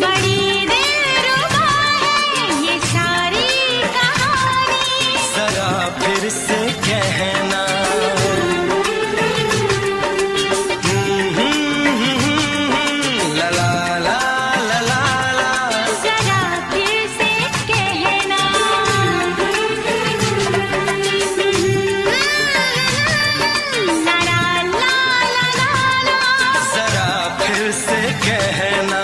बड़ी दिलरुबा है ये सारी कहानी। जरा फिर से कहना ला ला ला ला ला ला। जरा फिर से कहना ला ला ला ला ला। जरा फिर से कहना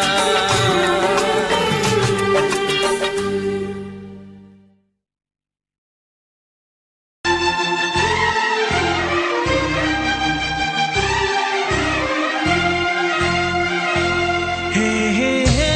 हे हे हे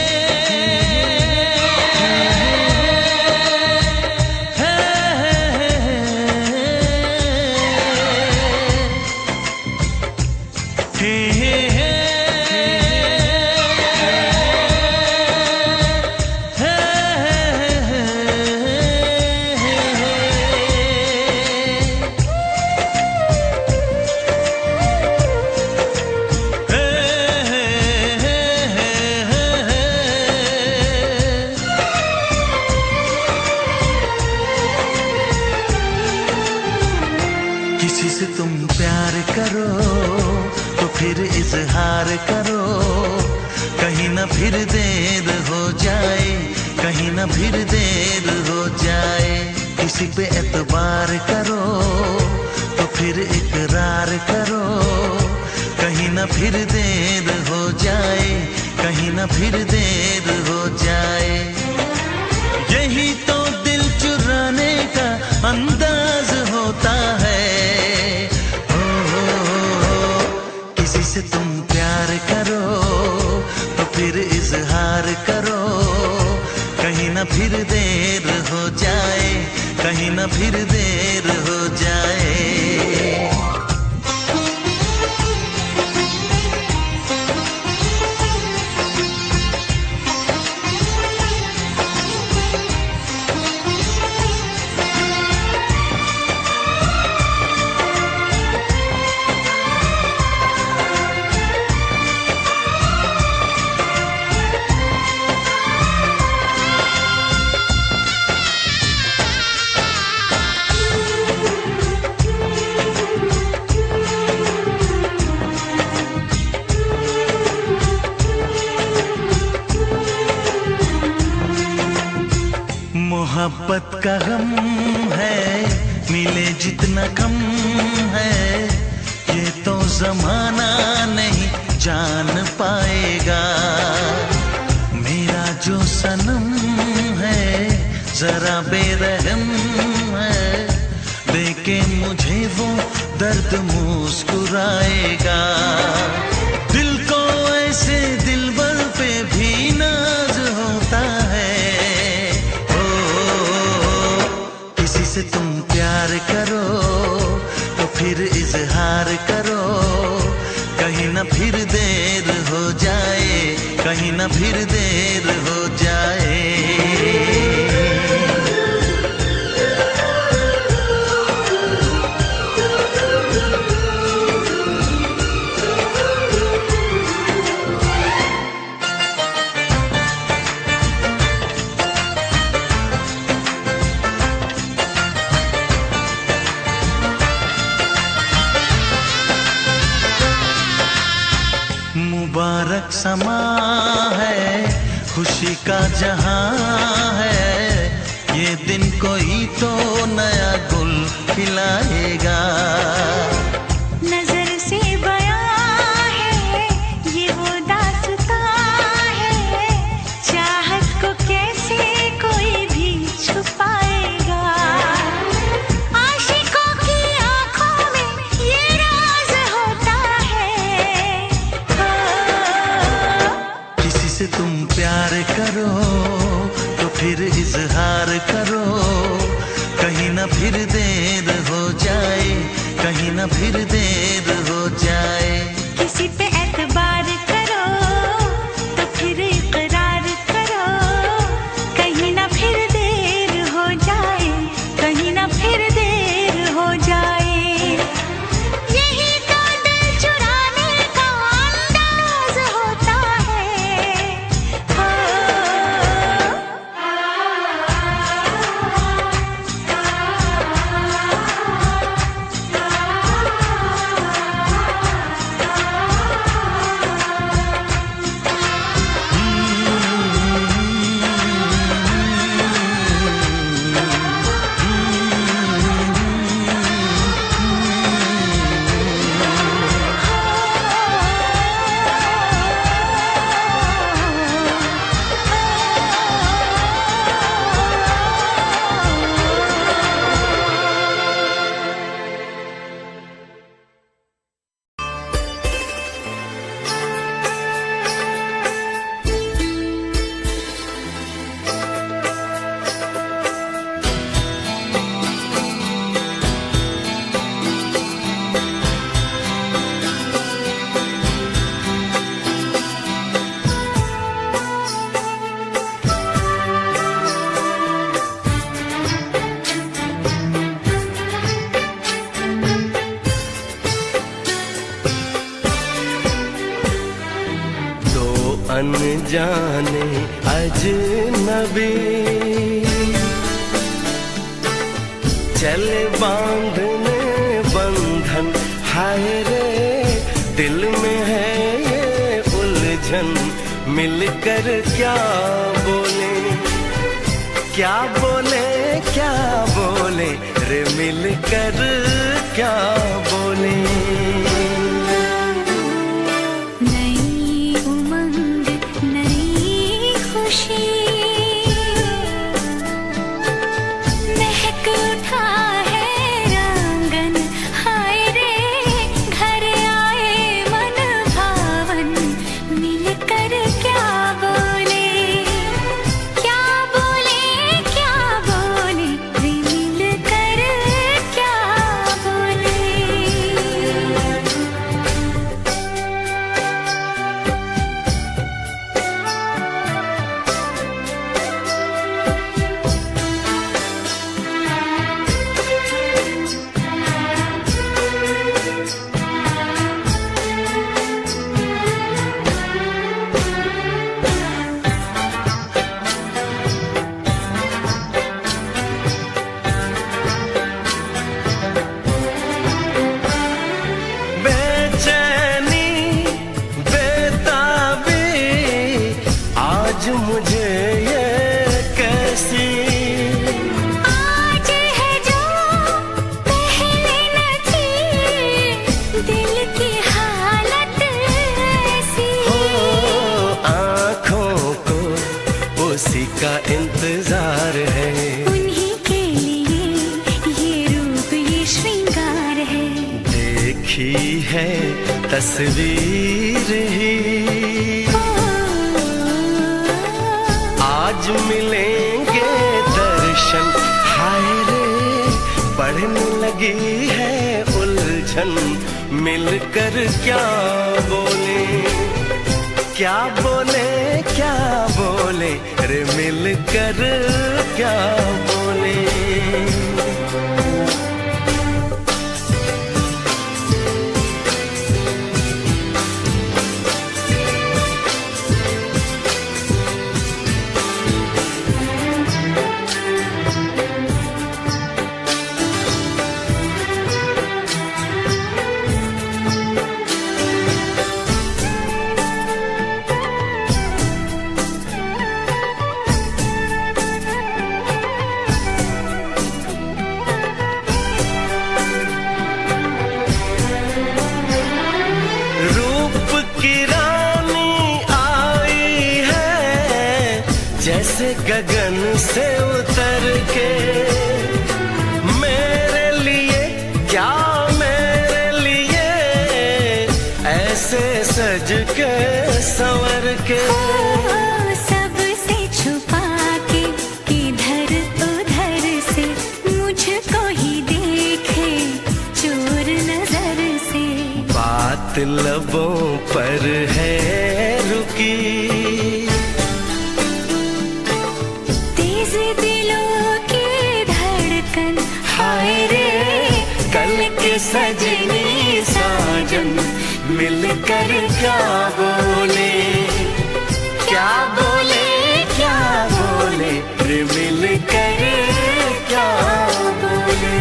किसी से तुम प्यार करो तो फिर इजहार करो, कहीं ना फिर देर हो जाए, कहीं ना फिर देर हो जाए। किसी पे एतबार करो तो फिर इकरार करो, कहीं ना फिर देर हो जाए, कहीं ना फिर देर हो जाए। यही तो दिल चुराने का अंदाज होता है। किसी से तुम प्यार करो तो फिर इजहार करो, कहीं ना फिर देर हो जाए, कहीं ना फिर देर हो जाए। मोहब्बत का गम है मिले जितना कम है, ये तो जमाना नहीं जान पाएगा। मेरा जो सनम है जरा बेरहम है, देखे मुझे वो दर्द मुस्कुराएगा। दिल को ऐसे दिलबर पे भी नाज होता है। किसी से तुम प्यार करो तो फिर इजहार करो, कहीं ना फिर देर हो जाए, कहीं ना फिर देर हो जाए। है, खुशी का जहां है, ये दिन कोई तो नया गुल खिलाएगा। नजर से बयां है ये वो दास्तां है, चाहत को कैसे कोई भी छुपाएगा। आशिकों की आंखों में ये राज होता है। किसी से तुम प्यार करो तो फिर इजहार करो, कहीं ना फिर देर हो जाए, कहीं ना फिर देर हो जाए। किसी पे एतबार करो तो फिर इकरार करो, कहीं ना फिर देर हो जाए, कहीं ना फिर देर हो जाए। यही तो दिल चुराने का अंदाज होता है। अनजाने अजनबी चले बांधने बंधन, हाय रे दिल में है ये उलझन। मिलकर क्या बोले, क्या बोले, क्या बोले रे, मिलकर क्या बोले। का इंतजार है, उन्हीं के लिए ये रूप ये श्रृंगार है। देखी है तस्वीर ही, आज मिलेंगे दर्शन, हाय रे बढ़ने लगी है उलझन। मिलकर क्या बोले, क्या बोले, क्या बोले रे, मिलकर क्या बोले। जैसे गगन से उतर के मेरे लिए, क्या मेरे लिए ऐसे सज के संवर के। सबसे छुपा के इधर उधर से मुझको ही देखे चोर नजर से। बात लबों पर है रुकी, तेज दिलों की धड़कन, हाय रे कल के सजनी साजन मिलकर क्या बोले, क्या बोले, क्या बोले रे मिलकर क्या बोले।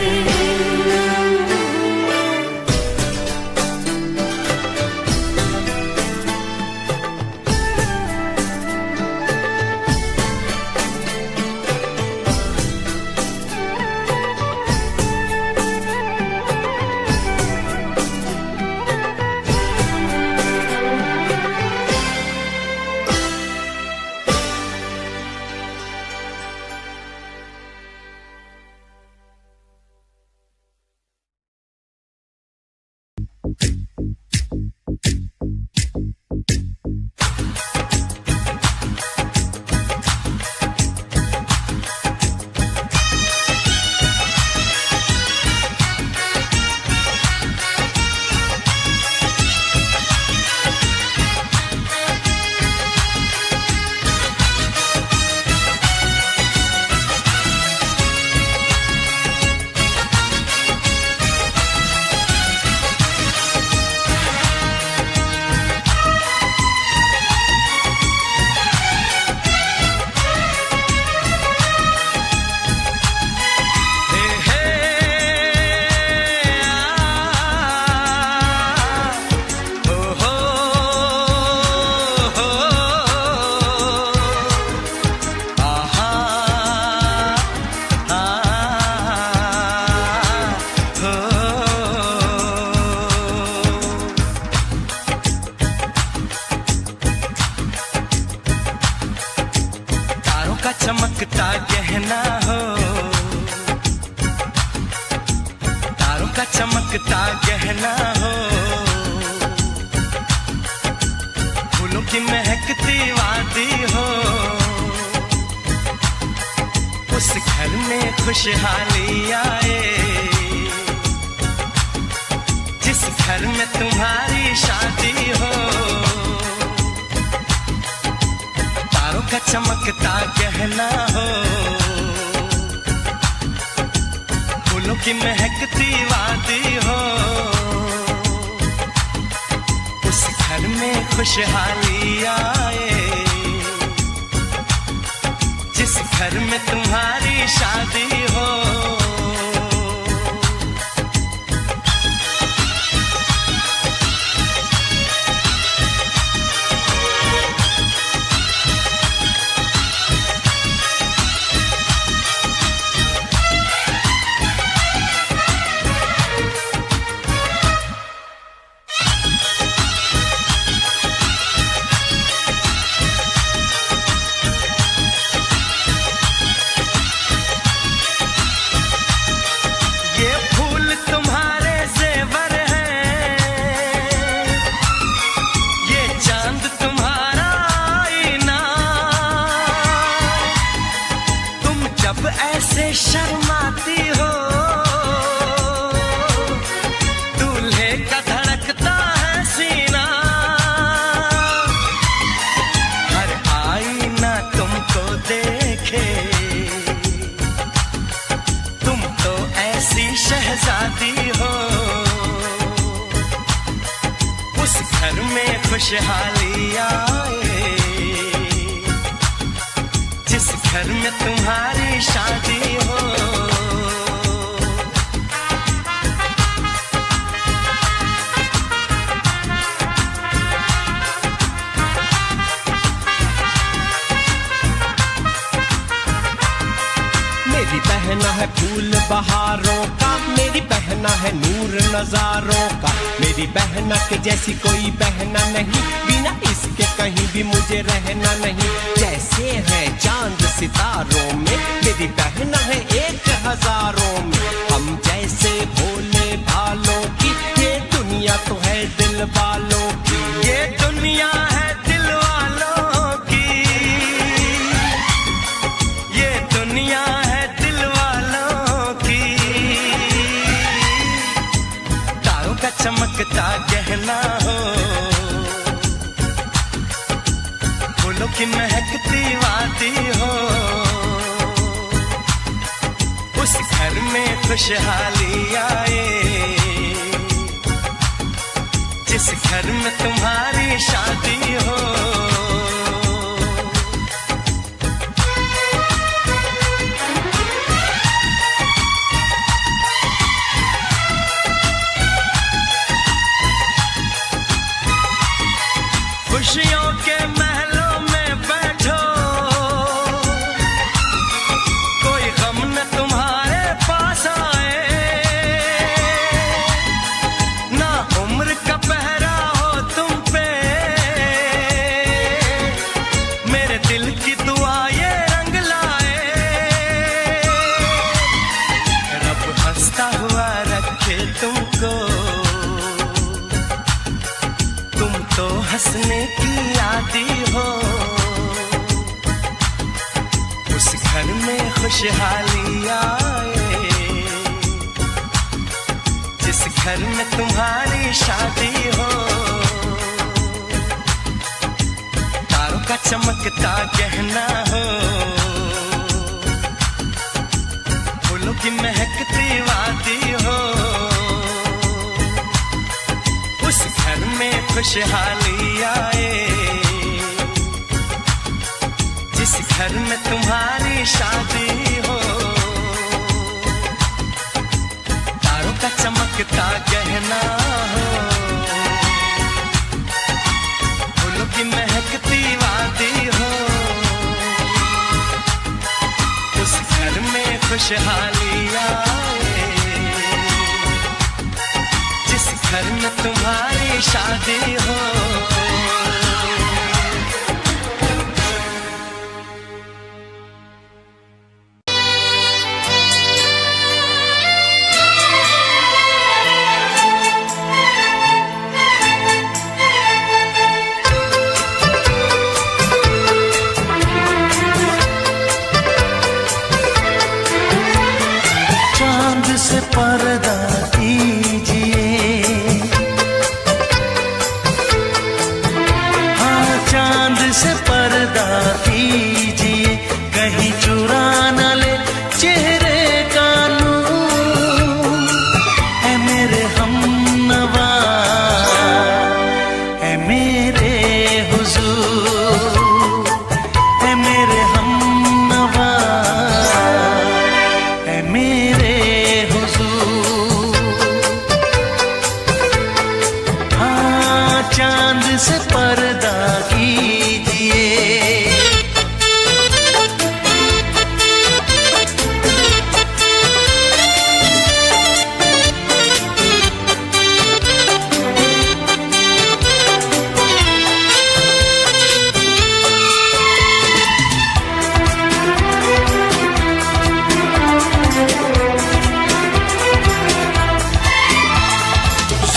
चमकता गहना हो, तारों का चमकता गहना हो, फूलों की महकती वादी हो, उस घर में खुशहाली आए जिस घर में तुम्हारी शादी हो। तारों का चमकता गहना हो, फूलों की महकती वादी हो, उस घर में खुशहाली आए जिस घर में तुम्हारी शादी हो। ऐसे शर्माती हो, दूल्हे का धड़कता है सीना, हर आईना तुमको देखे, तुम तो ऐसी शहजादी हो, उस घर में खुशहाली आए जिस घर में तुम्हारी शादी हो। मेरी बहना है फूल बहारों का, मेरी बहना है नूर नजारों का, मेरी बहना के जैसी कोई बहना नहीं, बिना इसके कहीं भी मुझे रहना नहीं। जैसे है चांद सितारों में, मेरी बहना है एक हजारों में। हम जैसे भोले भालों की, ये दुनिया तो है दिल वालों की। ये दुनिया है दिल वालों की, ये दुनिया है दिल वालों की। तारों का चमकता गहना हो, फूलों की महकती वादी हो। उस घर में खुशहाली आए, जिस घर में तुम्हारी शादी हो। खुशियों के महलों में बैठो, कोई गम न तुम्हारे पास आए। ना उम्र का पहरा हो तुम पे, मेरे दिल की दुआ ये रंग लाए। रब हंसता हुआ रखे तुमको, तुम तो हंसने की आदी हो। उस घर में खुशहाली आए, जिस घर में तुम्हारी शादी हो। तारों का चमकता गहना हो, फूलों की महकती वादी हो। उस घर में खुशहाली आए, जिस घर में तुम्हारी शादी हो। तारों का चमकता गहना हो, फूलों की महकती वादी हो। उस घर में खुशहाली आए, जिस घर में तुम्हारी शादी हो। चांद से पर्दा कीजिए, हाँ चांद से पर्दा कीजिए। कहीं चुरा न ले चेहरे का नूर। है मेरे हमनवा, है मेरे हुजूर, है मेरे हमनवा, है मेरे हुजूर। हाँ चांद से पर्दा कीजिए।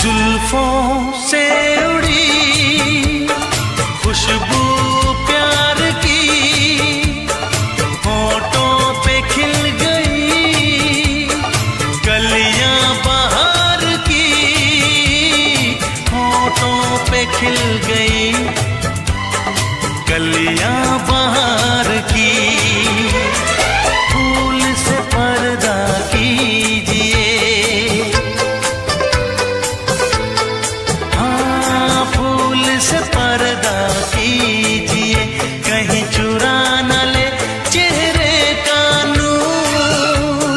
जुल्फों से उड़ी खुशबू प्यार की, होठों पे खिल गई कलियां बहार की। होठों पे खिल गई कलियां बहार की। फूल से पर्दा कीजिए, हाँ फूल से पर्दा कीजिए। कहीं चुरा न ले चेहरे का नूर।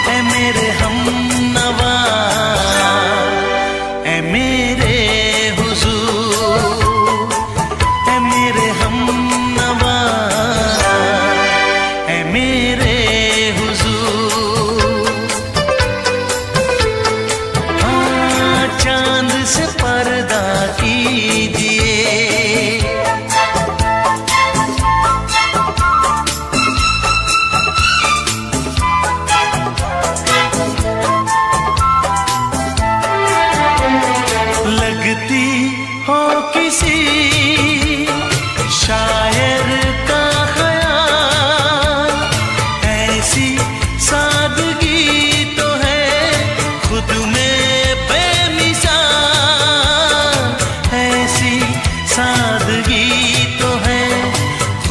है मेरे हमनवा, है मेरे हुजूर, है मेरे हमनवा,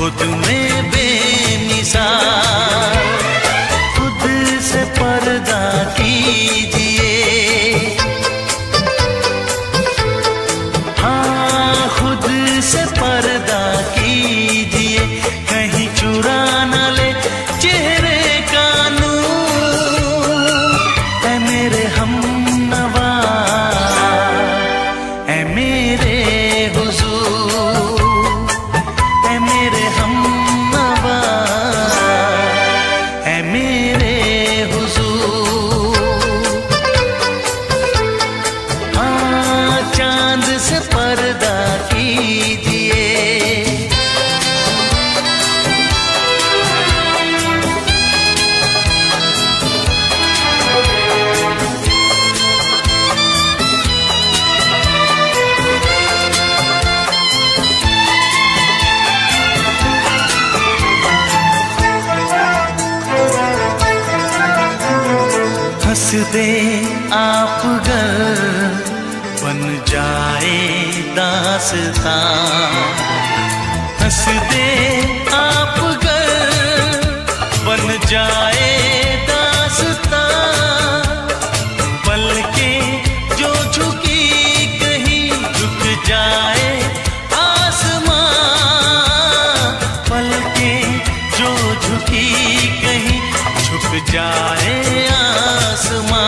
खुद में बेमिसाल। खुद से पर्दा कीजिए, हाँ खुद से पर्दा कीजिए, कहीं चुरा न ले चेहरे का नूर। ऐ मेरे हमनवा, ऐ मेरे हुजूर, ऐ मेरे हमनवा, ऐ मेरे हुजूर। हाँ चांद से पर्दा कीजिए, हंस दे आप गर बन जाए दास्तां। हंस दे आप गर बन जाए दास्तां। पलकें जो झुकी कहीं झुक जाए आसमां। पलकें जो झुकी कहीं झुक जाए आसमां।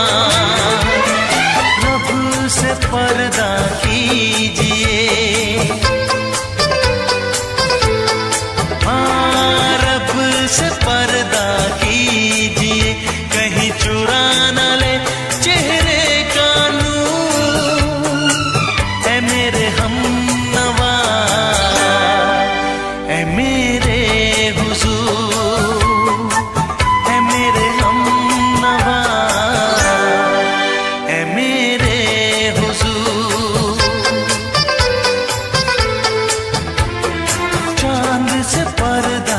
रब से पर्दा कीजिए, हाँ रब से पर्दा कीजिए, कहीं चुरा न ले चेहरे का नूर। ऐ मेरे हमनवा, ऐ मेरे हुजूर, ऐ मेरे हमनवा, ऐ मेरे हुजूर। चांद से पर्दा